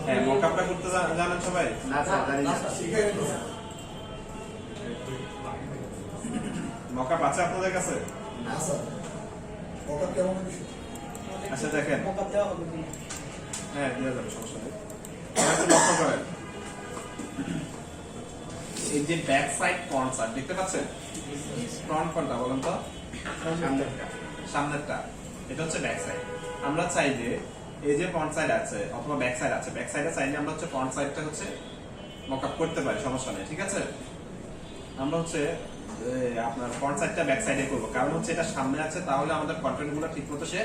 হ্যাঁ, মকআপটা করতে জানেন সবাই? না স্যার, জানি না। মকআপ আছে আপনাদের কাছে? আচ্ছা দেখেন, হ্যাঁ দেওয়া যাবে, সমস্যা নেই। একটু লক্ষ্য করেন, এই যে ব্যাক সাইড ফ্রন্ট সাইড দেখতে পাচ্ছেন? ফ্রন্ট কোনটা বলেন তো? সামনেরটা, এটা হচ্ছে ব্যাক সাইড। আমরা চাই যে এই যে ফ্রন্ট সাইড আছে অথবা ব্যাক সাইড আছে, ব্যাক সাইডে চাইলে আমরা হচ্ছে ফ্রন্ট সাইডটা হচ্ছে মকআপ করতে পারি, সমস্যা নেই, ঠিক আছে। আমরা হচ্ছে আপনার ফ্রন্ট সাইডটা ব্যাক সাইডে করব, কারণ হচ্ছে এটা সামনে আছে, তাহলে আমাদের কন্টেন্ট গুলো ঠিক মতো সে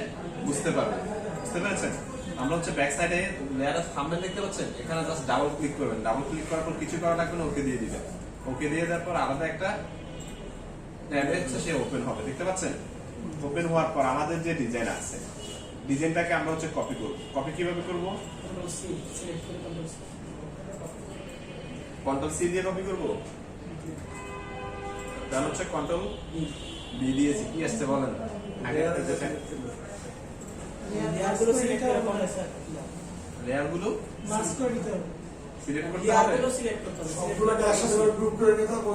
বুঝতে পারবে, বুঝতে পেরেছেন? আমরা হচ্ছে ব্যাক সাইডে লেয়ারের সামনে দেখতে পাচ্ছেন, এখানে জাস্ট ডাবল ক্লিক করবেন, ডাবল ক্লিক করার পর কিছু করা লাগবে না, ওকে দিয়ে দিবেন। ওকে দিয়ে দেওয়ার পর আলাদা একটা ট্যাবে হচ্ছে সে ওপেন হবে, দেখতে পাচ্ছেন? ওপেন হওয়ার পর আমাদের যে ডিজাইন আছে, ডিজাইনটাকে আমরা হচ্ছে কপি করব। কপি কিভাবে করব? কন্ট্রোল সি দিয়ে কপি করব। তাহলে হচ্ছে কন্ট্রোল বি দিয়েছি, কি আসছে বলেন? আগে দেখেন লেয়ারগুলো সিলেক্ট করতে হবে, সবগুলোকে একসাথে গ্রুপ করে নিতে হবে,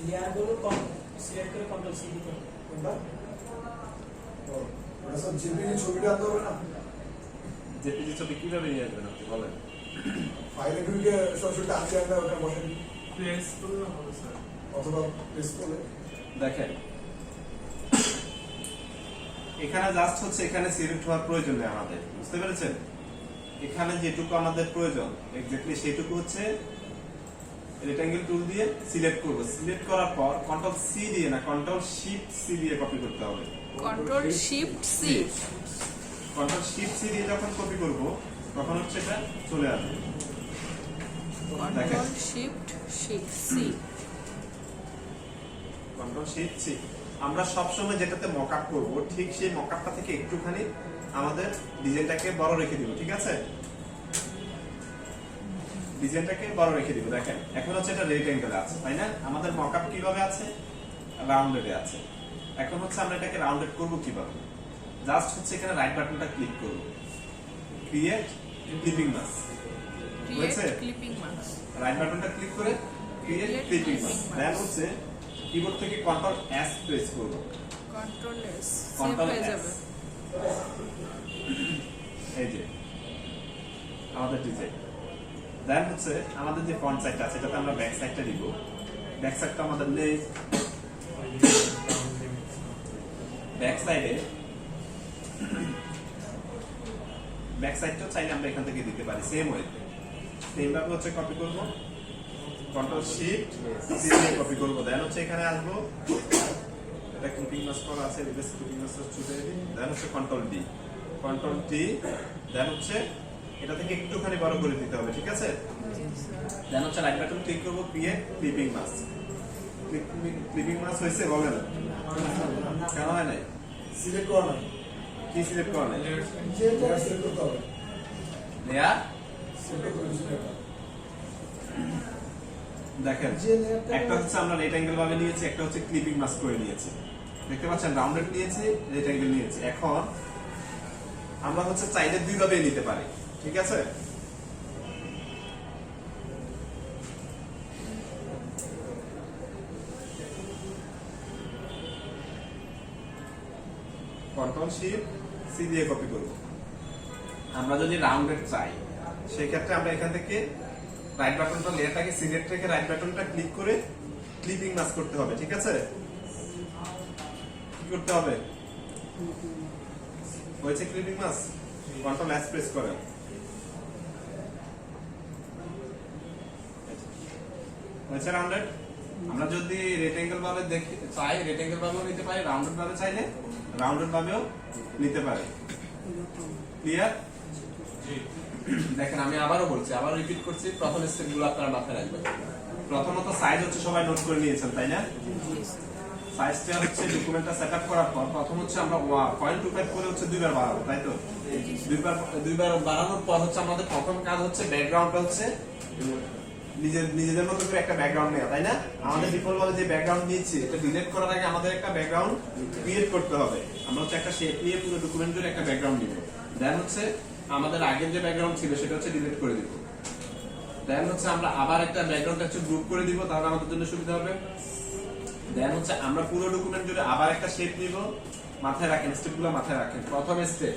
লেয়ারগুলো সিলেক্ট করে কন্ট্রোল সি দিতে হবে। ওটা সব জেপিজি ছবিটা আনতে হবে না? জেপিজি ছবি কিভাবে নিয়ে আসবেন আপনি বলেন? ফাইলে ঢুকে সরাসরি আনতে আনতে ওটা বসে প্লেস করলে হবে স্যার, অথবা প্লেস করলে দেখেন এখানে জাস্ট হচ্ছে এখানে সিলেক্ট হওয়ার প্রয়োজন নেই আমাদের, বুঝতে পেরেছেন? এখানে যেটুকু আমাদের প্রয়োজন এক্স্যাক্টলি সেটুকু হচ্ছে রেক্টাঙ্গেল টুল দিয়ে সিলেক্ট করব। সিলেক্ট করার পর কন্ট্রোল সি দিয়ে না, কন্ট্রোল শিফট সি দিয়ে কপি করতে হবে। Control shift C, control shift C দিয়ে যখন কপি করব তখন হচ্ছে এটা চলে আসবে। Control shift C, control shift C, আমরা সবসময় যেটাতে মকআপ করব ঠিক সেই মকআপটা থেকে একটুখানি আমাদের ডিজাইনটাকে বড় রেখে দিব, ঠিক আছে? ডিজাইনটাকে বড় রেখে দিব। দেখেন এখন হচ্ছে এটা রেক্ট্যাঙ্গেলে আছে, তাই না? আমাদের মকআপ কিভাবে আছে? রাউন্ডেডে আছে। এখন হচ্ছে আমরা এটাকে রাউন্ডেড করব কিভাবে? জাস্ট হচ্ছে এখানে রাইট বাটনটা ক্লিক করব, ক্রিয়েট ক্লিপিং মাস্ক, হয়েছে? ক্রিয়েট ক্লিপিং মাস্ক, রাইট বাটনটা ক্লিক করে create Create clipping clipping mask. mask। দেন হচ্ছে কিবোর্ড থেকে কন্ট্রোল এস প্রেস করব, কন্ট্রোল এস, সেভ কন্ট্রোল হয়ে এস। যাবে। এই যে আমাদের ডিজাইন। দেন হচ্ছে আমাদের যে ফ্রন্ট সাইডটা আছে এটাতে আমরা ব্যাক সাইডটা দিব। ব্যাক সাইডটা আমাদের নেই। ব্যাক সাইডে ব্যাক সাইডটাও চাইলে আমরা এখান থেকে দিতে পারি সেম ওয়েতে। সেম ভাবে হচ্ছে কপি করব, কন্ট্রোল শিফট সি দিয়ে কপি করব। দেন হচ্ছে এখানে আসবো, এটা ক্লিপিং মাস্ক করা আছে, রিভার্স ক্লিপিং মাস্ক ছুটে দিই। দেন হচ্ছে কন্ট্রোল ডি, কন্ট্রোল টি। দেন হচ্ছে এটা থেকে একটুখানি বড় করে দিতে হবে, ঠিক আছে? দেন হচ্ছে রাইট বাটন ক্লিক করব, create clipping mask. Clipping mask হয়েছে? বলেন কেন হয় নাই? সিলেক্ট করা নাই, কি সিলেক্ট করা নাই? যে লেয়ার সিলেক্ট করতে হবে, লেয়ার। সিলেক্ট করে দিচ্ছি এটা। দেখেন যে লেয়ারটা একটা হচ্ছে আমরা রেক্ট্যাঙ্গেল ভাবে নিয়েছি, একটা হচ্ছে ক্লিপিং মাস্ক করে নিয়েছি। দেখতে পাচ্ছেন রাউন্ডেড নিয়েছি, রেক্ট্যাঙ্গেল নিয়েছি। এখন আমরা হচ্ছে চাইলে দুই ভাবে নিতে পারি, ঠিক আছে? কন্ট্রোল শিফট সি দিয়ে কপি করব। আমরা যদি রাউন্ডেড চাই সেই ক্ষেত্রে আমরা এখান থেকে রাইট বাটনটা লেয়ারটাকে সিলেক্ট রেখে রাইট বাটনটা ক্লিক করে ক্লিপিং মাস্ক করতে হবে, ঠিক আছে? কি করতে হবে? হয়েছে clipping mask? Control S press করেন। হয়েছে রাউন্ডেড। আমরা যদি রেক্ট্যাঙ্গেল ভাবে চাই রেক্ট্যাঙ্গেল ভাবেও নিতে পারি, রাউন্ডেড ভাবে চাইলে রাউন্ডেড ভাবেও নিতে পারি। ক্লিয়ার? দেখেন আমি আবারও বলছি, আবার রিপিট করছি, প্রথম স্টেপগুলো আপনারা মাথায় রাখবেন। প্রথমত সাইজ হচ্ছে সবাই নোট করে নিয়েছেন, তাই না? সাইজটা হচ্ছে ডকুমেন্টটা সেটআপ করার পর প্রথম হচ্ছে আমরা 0.25 করে হচ্ছে দুইবার বাড়াবো, তাই তো? দুইবার বাড়ানোর পর হচ্ছে আমাদের প্রথম কাজ হচ্ছে ব্যাকগ্রাউন্ডটা হচ্ছে নিজেদের মতো করে একটা ব্যাকগ্রাউন্ড নেওয়া, তাই না? আমাদের ডিফল্ট ভাবে যে ব্যাকগ্রাউন্ড নিয়েছি এটা ডিলিট করার আগে আমাদের একটা ব্যাকগ্রাউন্ড ক্রিয়েট করতে হবে। আমরা হচ্ছে একটা শেপ নিয়ে পুরো ডকুমেন্ট জুড়ে একটা ব্যাকগ্রাউন্ড নিব। দেন হচ্ছে আমাদের আগের যে ব্যাকগ্রাউন্ড ছিল সেটা হচ্ছে ডিলিট করে দিব। দেন হচ্ছে আমরা আবার একটা ব্যাকগ্রাউন্ড হচ্ছে গ্রুপ করে দিব, তাহলে আমাদের জন্য সুবিধা হবে। দেন হচ্ছে আমরা পুরো ডকুমেন্ট জুড়ে আবার একটা শেপ নিব। মাথায় রাখেন, স্টেপগুলো মাথায় রাখেন। প্রথম স্টেপ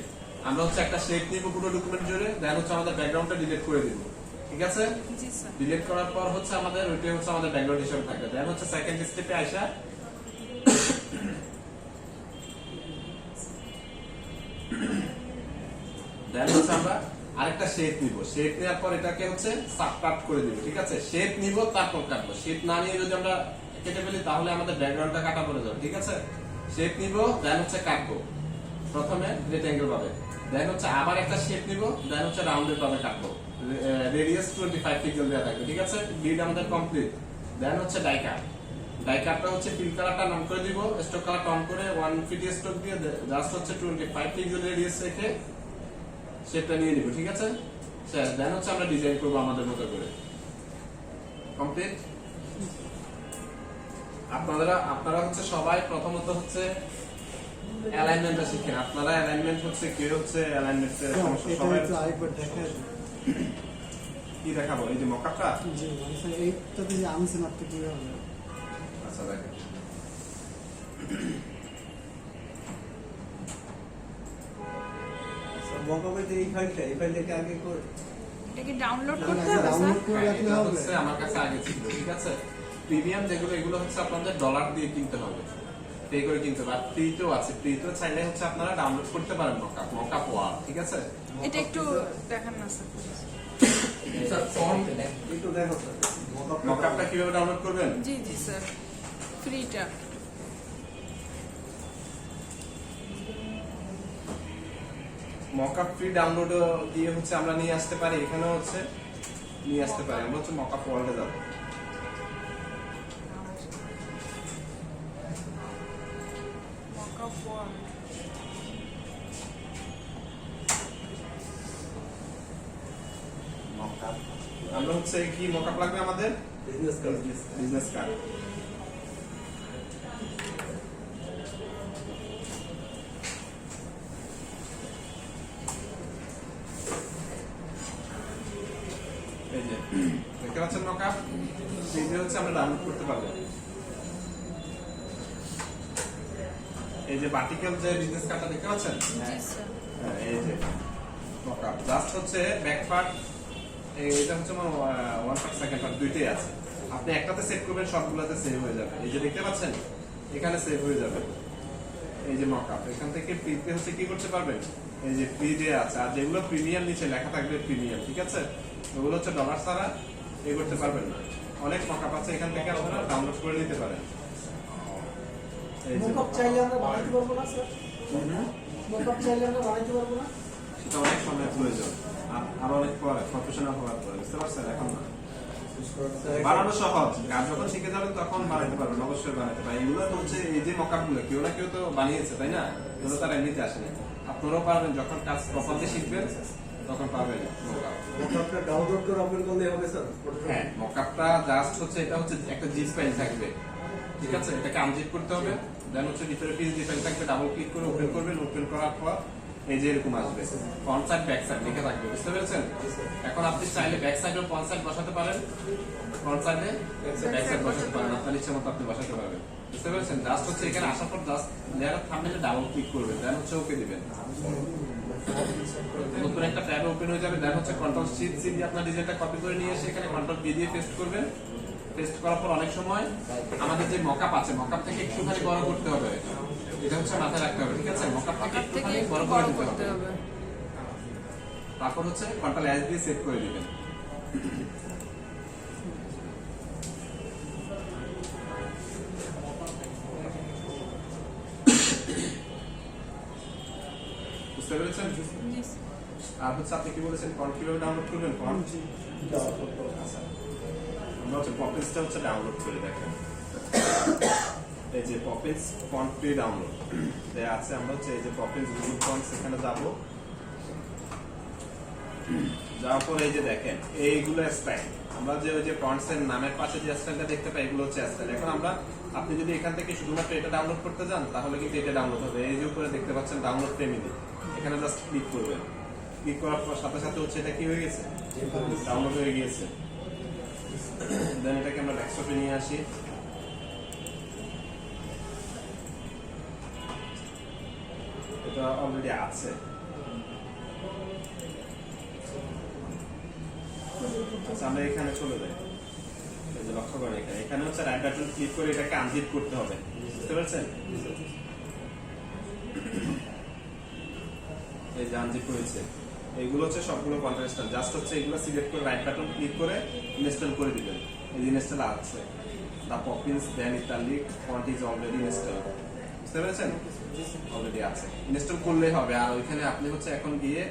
আমরা হচ্ছে একটা শেপ নিব পুরো ডকুমেন্ট জুড়ে, দেন হচ্ছে আমাদের ব্যাকগ্রাউন্ডটা ডিলিট করে দিব, ঠিক আছে? জি স্যার। ডিলিট করার পর হচ্ছে আমাদের ওইটাই হচ্ছে আমাদের ব্যাকগ্রাউন্ড হিসেবে থাকবে। দেন হচ্ছে সেকেন্ড স্টেপে আসা দেন হচ্ছে আমরা আরেকটা শেপ নিব। শেপ নেওয়ার পর এটাকে হচ্ছে সাবকাট করে দিব, ঠিক আছে? শেপ নিব তারপর কাটবো। শেপ না নিয়ে যদি আমরা কেটে ফেলি তাহলে আমাদের ব্যাকগ্রাউন্ডটা কাটা পড়ে যাবে, ঠিক আছে? শেপ নিব, দেন হচ্ছে কাটবো। প্রথমে রেক্ট্যাঙ্গেল ভাবে, দেন হচ্ছে আবার একটা শেপ নিব, দেন হচ্ছে রাউন্ডেড ভাবে কাটবো। রেডিয়াস 25 পিক্সেল দেওয়া থাকবে, ঠিক আছে? গ্রিড আমাদের কমপ্লিট। দেন হচ্ছে ডাই কাট। ডাই কাটটা হচ্ছে ফিল কালারটা নাম করে দিব, স্ট্রোক কালারটা অন করে 150 স্ট্রোক দিয়ে জাস্ট হচ্ছে 25 পিক্সেল রেডিয়াস রেখে শেপটা নিয়ে নিব, ঠিক আছে? স্যার দেন হচ্ছে আমরা ডিজাইন করব আমাদের মতো করে। কমপ্লিট। আপনারা হচ্ছে সবাই প্রথমত হচ্ছে অ্যালাইনমেন্টটা শিখেন। আপনারা অ্যালাইনমেন্ট হচ্ছে কি হচ্ছে অ্যালাইনমেন্টের সমস্যা এটা সবাই একটু আরেকবার দেখা কি দেখাবো? এই যে মকআপটা। জি মানে স্যার এইটাতে যে আনছেন আপনি কিভাবে? আচ্ছা দেখেন, মকআপের এই ফাইলটাকে আগে করে এটা কি ডাউনলোড না, করতে না, হবে download স্যার? করে রাখলে এটা হবে? হচ্ছে আমার কাছে আগে ছিল, ঠিক আছে? প্রিমিয়াম যেগুলো এগুলো হচ্ছে আপনাদের ডলার দিয়ে কিনতে হবে, পে করে কিনতে হবে। আর ফ্রিতেও আছে, ফ্রিতেও চাইলে হচ্ছে আপনারা ডাউনলোড করতে পারেন মকআপ ওয়াল, ঠিক আছে? এটা একটু দেখান না স্যার। একটু দেখো স্যার মকআপটা কিভাবে ডাউনলোড করবেন? জি জি স্যার, ফ্রিটা। মকআপ ফ্রি ডাউনলোড দিয়ে হচ্ছে আমরা নিয়ে আসতে পারি, এখানে হচ্ছে নিয়ে আসতে পারি। আমরা হচ্ছে মকআপ ওয়ার্ল্ডে যাব। Font. মকআপ আমরা হচ্ছে কি মকআপ লাগবে আমাদের বিজনেস কার্ড বিজনেস কার্ড। এই যে দেখতে পাচ্ছেন মকআপ, এই যে হচ্ছে আমরা ডাউনলোড করতে পারবো। এই যে ভার্টিক্যাল যে বিজনেস কার্ডটা দেখতে পাচ্ছেন, জি স্যার। হ্যাঁ, এই যে মকআপ জাস্ট হচ্ছে ব্যাক পার্ট, এটা হচ্ছে 1 পার্ট সেকেন্ড পার্ট দুইটাই আছে। আপনি একটাতে সেভ করবেন, সবগুলোতে সেভ হয়ে যাবে। এই যে দেখতে পাচ্ছেন এখানে সেভ হয়ে যাবে। এই যে মকআপ এখান থেকে ফ্রিতে হচ্ছে কি করতে পারবেন, এই যে ফ্রি যে আছে, আর যেগুলো প্রিমিয়াম নিচে লেখা থাকবে প্রিমিয়াম, ঠিক আছে, ওগুলো হচ্ছে ডলার ছাড়া এই করতে পারবেন না। অনেক মকআপ আছে, এখান থেকে আপনারা ডাউনলোড করে নিতে পারেন। এই যে মোকআপ চাইলে আমরা বানাইতে পারবো না স্যার? হুম, মোকআপ চাইলে আমরা বানাইতে পারবো না? সেটা অনেক সময় প্রয়োজন, আর অনেক পরে প্রফেশনাল হওয়ার পরে, বুঝতে পারছেন? এখন না, বানানো সহজ, কাজ যখন শিখে যাবেন তখন বানাতে পারবেন, অবশ্যই বানাতে পারেন। এগুলো তো হচ্ছে এই যে মকআপ গুলো কেউ না কেউ তো বানিয়েছে, তাই না? এগুলো তার এমনিতে আসেনি, আপনারাও পারবেন যখন কাজ প্রপারলি শিখবেন তখন পারবেন মকআপ। মোকআপটা ডাউনলোড করে ওপেন করলে হবে স্যার? হ্যাঁ, মকআপটা জাস্ট হচ্ছে এটা হচ্ছে একটা জিপ ফাইল থাকবে, ঠিক আছে, এটাকে আনজিপ করতে হবে, দেন হচ্ছে ভিতরে পিএসডি ফাইল থাকবে, ডাবল ক্লিক করে ওপেন করবেন, ওপেন করার পর এই যে এরকম আসবে, ফ্রন্ট সাইড ব্যাক সাইড লেখা থাকবে, বুঝতে পেরেছেন? এখন আপনি চাইলে ব্যাক সাইড ও ফ্রন্ট সাইড বসাতে পারেন, ফ্রন্ট সাইডে ব্যাক সাইড বসাতে পারেন, আপনার ইচ্ছে মতো আপনি বসাতে পারবেন, বুঝতে পেরেছেন? জাস্ট হচ্ছে এখানে আসার পর জাস্ট লেয়ার থাম্বনেইলে ডাবল ক্লিক করবেন, দেন হচ্ছে ওকে দিবেন, নতুন একটা ট্যাব ওপেন হয়ে যাবে, দেন হচ্ছে কন্ট্রোল শিট সি দিয়ে আপনার ডিজাইনটা কপি করে নিয়ে এসে এখানে কন্ট্রোল ভি দিয়ে পেস্ট করবেন। পেস্ট করার পর অনেক সময় আমাদের যে মকআপ আছে, মকআপ থেকে একটুখানি বড় করতে হবে, এটা হচ্ছে মাথায় রাখতে হবে, ঠিক আছে? মকআপ থেকে মকআপ থেকে একটুখানি একটু বড় বড় করে দিতে করতে হবে, হবে। তারপর হচ্ছে কন্ট্রোল এস দিয়ে সেভ করে দিবেন। বুঝতে পেরেছেন? জি স্যার। আর হচ্ছে আপনি কি বলেছেন ফন্ট কিভাবে ডাউনলোড করবেন? ফন্ট আচ্ছা, আমরা হচ্ছে পপিন্সটা হচ্ছে ডাউনলোড করে দেখেন, এই যে পপিন্স ফন্ট ফ্রি ডাউনলোড দেয়া আছে। আমরা হচ্ছে এই যে পপিন্স গুগল ফন্টস এখানে যাব, যাওয়ার পর এই যে দেখেন এইগুলো স্টাইল, আমরা যে ওই যে ফন্টস এর নামের পাশে যে স্টাইলটা দেখতে পাই, এগুলো হচ্ছে স্টাইল। এখন আমরা আপনি যদি এখান থেকে শুধুমাত্র এটা ডাউনলোড করতে যান তাহলে কিন্তু এটা ডাউনলোড হবে। এই যে উপরে দেখতে পাচ্ছেন ডাউনলোড ফ্যামিলি, এখানে জাস্ট ক্লিক করবেন, ক্লিক করার পর সাথে সাথে হচ্ছে এটা কি হয়ে গেছে, ডাউনলোড হয়ে গিয়েছে। দেন এটাকে আমরা ডেস্কটপে নিয়ে আসি, এটা অলরেডি আছে। আচ্ছা, আমরা এখানে চলে যাই, এই যে লক্ষ্য করেন এখানে হচ্ছে রাইট বাটন ক্লিক করে এটাকে আনজিপ করতে হবে, বুঝতে পারছেন? এই যে আনজিপ হয়েছে, এইগুলো হচ্ছে সবগুলো কন্ট্রাস্টার, জাস্ট হচ্ছে এগুলো সিলেক্ট করে রাইট বাটন ক্লিক করে ইনস্টল করে দিবেন। এই ইনস্টল আছে, the Poppins then italic font is already install, বুঝতে পেরেছেন? অলরেডি আছে, ইনস্টল করলেই হবে। আর ওইখানে আপনি হচ্ছে এখন গিয়ে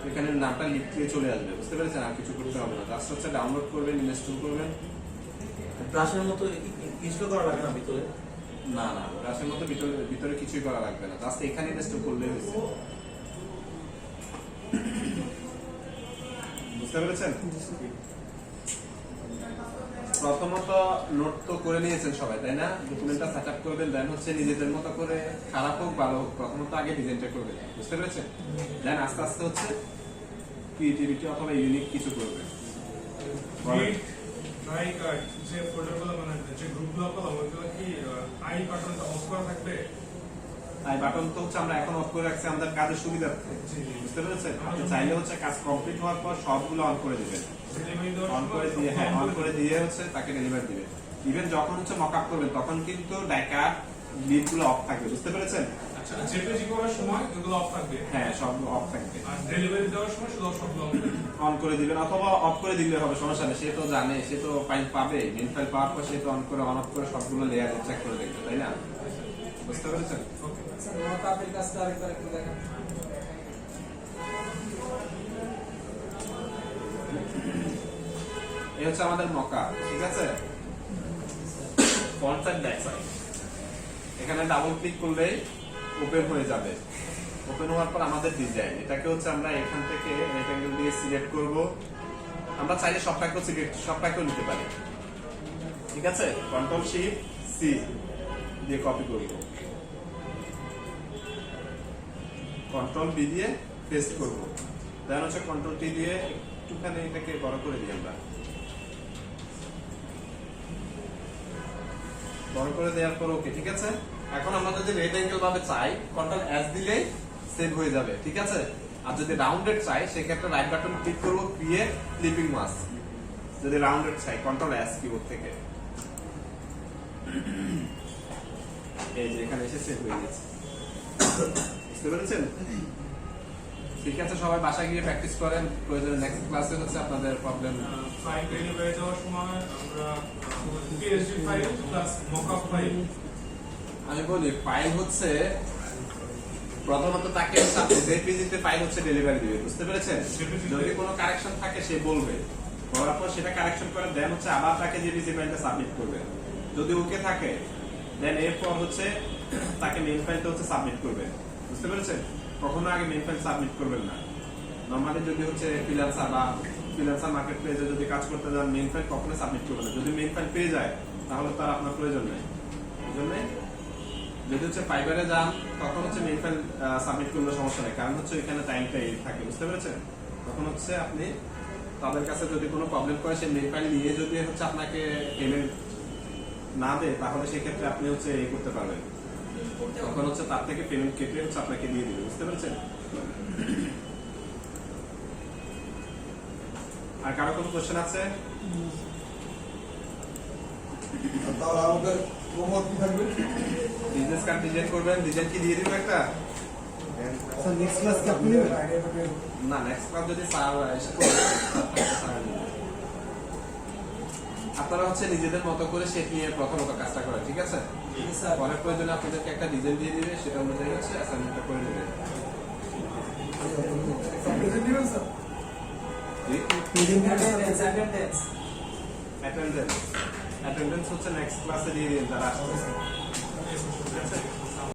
এখানে নামটা লিখতে চলে আসবে, বুঝতে পেরেছেন? আর কিছু করতে হবে না, জাস্ট হচ্ছে ডাউনলোড করবেন, ইনস্টল করবেন। ব্রাশের মতো ইনস্টল করা লাগে না ভিতরে? না না, ব্রাশের মতো ভিতরে কিছুই করা লাগবে না, জাস্ট এখানে ইনস্টল করলেই হয়েছে, বুঝতে পেরেছেন? প্রথমত নোট তো করে নিয়েছেন সবাই, তাই না? ডকুমেন্টটা সেট আপ করবেন, দেন হচ্ছে নিজেদের মতো করে, খারাপ হোক ভালো হোক, প্রথমত আগে ডিজাইনটা করবেন, বুঝতে পেরেছেন? দেন আস্তে আস্তে হচ্ছে ক্রিয়েটিভিটি অথবা ইউনিক কিছু করবেন। যে ফোল্ডারগুলো বানাবে, যে গ্রুপগুলো করলাম, ওইগুলো কি আই বাটনটা অফ করা থাকবে? তাই বাটন তো হচ্ছে আমরা এখন অফ করে রাখছি আমাদের কাজের সুবিধার্থে, বুঝতে পেরেছেন? আপনি চাইলে হচ্ছে কাজ কমপ্লিট হওয়ার পর সবগুলো অন করে দিবেন, অন করে দিয়ে, হ্যাঁ অন করে দিয়ে হচ্ছে তাকে ডেলিভার দিবেন। ইভেন যখন হচ্ছে মকআপ করবেন তখন কিন্তু ডাইকা লিডগুলো অফ থাকবে, বুঝতে পেরেছেন? আচ্ছা, জেপিজি করার সময় এগুলো অফ থাকবে, হ্যাঁ সবগুলো অফ থাকবে। আর ডেলিভারি দেওয়ার সময় শুধু সবগুলো অফ থাকবে। অন করে দিবেন অথবা অফ করে দিলে হবে, সমস্যা নেই। সে তো জানে, সে তো ফাইল পাবে, মেন ফাইল পাওয়ার পর সে তো অন করে অন অফ করে সবগুলো লেয়ার চেক করে দেখবে, তাই না? বুঝতে পেরেছেন? স্যার মোকআপের কাজটা আরেকবার একটু দেখান। এই হচ্ছে আমাদের মকআপ, ঠিক আছে? ফ্রন্ট সাইড ব্যাক সাইড, এখানে ডাবল ক্লিক করলেই ওপেন হয়ে যাবে। ওপেন হওয়ার পর আমাদের ডিজাইন, এটাকে হচ্ছে আমরা এখান থেকে রেক্টাঙ্গেল দিয়ে সিলেক্ট করব। আমরা চাইলে সবটাকেও নিতে পারি, ঠিক আছে। কন্ট্রোল শিফট সি দিয়ে কপি করব, কন্ট্রোল বি দিয়ে পেস্ট করব, দেন হচ্ছে কন্ট্রোল টি দিয়ে একটুখানি এটাকে বড় করে দিই আমরা। বড় করে দেওয়ার পর ওকে, ঠিক আছে। এখন আমরা যদি রেক্টাঙ্গেল ভাবে চাই কন্ট্রোল এস দিলেই সেভ হয়ে যাবে, ঠিক আছে। আর যদি রাউন্ডেড চাই সেক্ষেত্রে রাইট বাটন ক্লিক করব, ক্রিয়েট ক্লিপিং মাস্ক। যদি রাউন্ডেড চাই কন্ট্রোল এস কিবোর্ড থেকে, এই যে এখানে এসে সেভ হয়ে গেছে, বুঝতে পেরেছেন? ঠিক আছে, সবাই বাসায় গিয়ে প্র্যাকটিস করেন, প্রয়োজনে নেক্সট ক্লাসে হচ্ছে আপনাদের প্রবলেম। ফাইল রেডি হয়ে যাওয়ার সময় আমরা PSD file plus mockup file, আমি বলি ফাইল হচ্ছে প্রথমত তাকে যে পিজিতে ফাইল হচ্ছে ডেলিভারি দিবে, বুঝতে পেরেছেন? যদি কোনো কারেকশন থাকে সে বলবে, বলার পর সেটা কারেকশন করে দেন হচ্ছে আবার তাকে জেপিজি ফাইলটা সাবমিট করবে। যদি ওকে থাকে দেন এরপর হচ্ছে তাকে মেইন ফাইলটা হচ্ছে সাবমিট করবে, বুঝতে পেরেছেন? কখনো আগে মেইন ফাইল সাবমিট করবেন না। নরমালি যদি হচ্ছে ফ্রিল্যান্সার মার্কেট প্লেসে যদি কাজ করতে যান মেইন ফাইল কখনো সাবমিট করবেন না। যদি মেইন ফাইল পেয়ে যায় তাহলে তার আপনার প্রয়োজন নেই। এই জন্য যদি হচ্ছে ফাইবারে যান তখন হচ্ছে মেইন ফাইল সাবমিট করলে সমস্যা নেই, কারণ হচ্ছে এখানে টাইমটা এই থাকে, বুঝতে পেরেছেন? তখন হচ্ছে আপনি তাদের কাছে যদি কোনো প্রবলেম করে সে মেইন ফাইল নিয়ে যদি হচ্ছে আপনাকে পেমেন্ট না দেয় তাহলে সেক্ষেত্রে আপনি হচ্ছে এই করতে পারবেন, তখন হচ্ছে তার থেকে পেমেন্ট কেটে হচ্ছে আপনাকে দিয়ে দিবে, বুঝতে পেরেছেন? আর কারো কোনো কোশ্চেন আছে? তাহলে আমাদের হোমওয়ার্ক কি থাকবে? বিজনেস কার্ড ডিজাইন করবেন, ডিজাইন কি দিয়ে দিব একটা? স্যার নেক্সট ক্লাস কি আপনি নেবেন? না, নেক্সট ক্লাস যদি স্যার এসে করে আপনারা হচ্ছে নিজেদের মতো করে সেট নিয়ে প্রথমত কাজটা করেন, ঠিক আছে? পরের প্রয়োজনে আপনাদেরকে একটা ডিজাইন দিয়ে দিবে, সেটা অনুযায়ী হচ্ছে অ্যাসাইনমেন্টটা করে নেবেন। প্রেজেন্ট দিবেন স্যার? অ্যাটেন্ডেন্স হচ্ছে নেক্সট ক্লাসে দিয়ে দিন যারা আসছে, ঠিক আছে?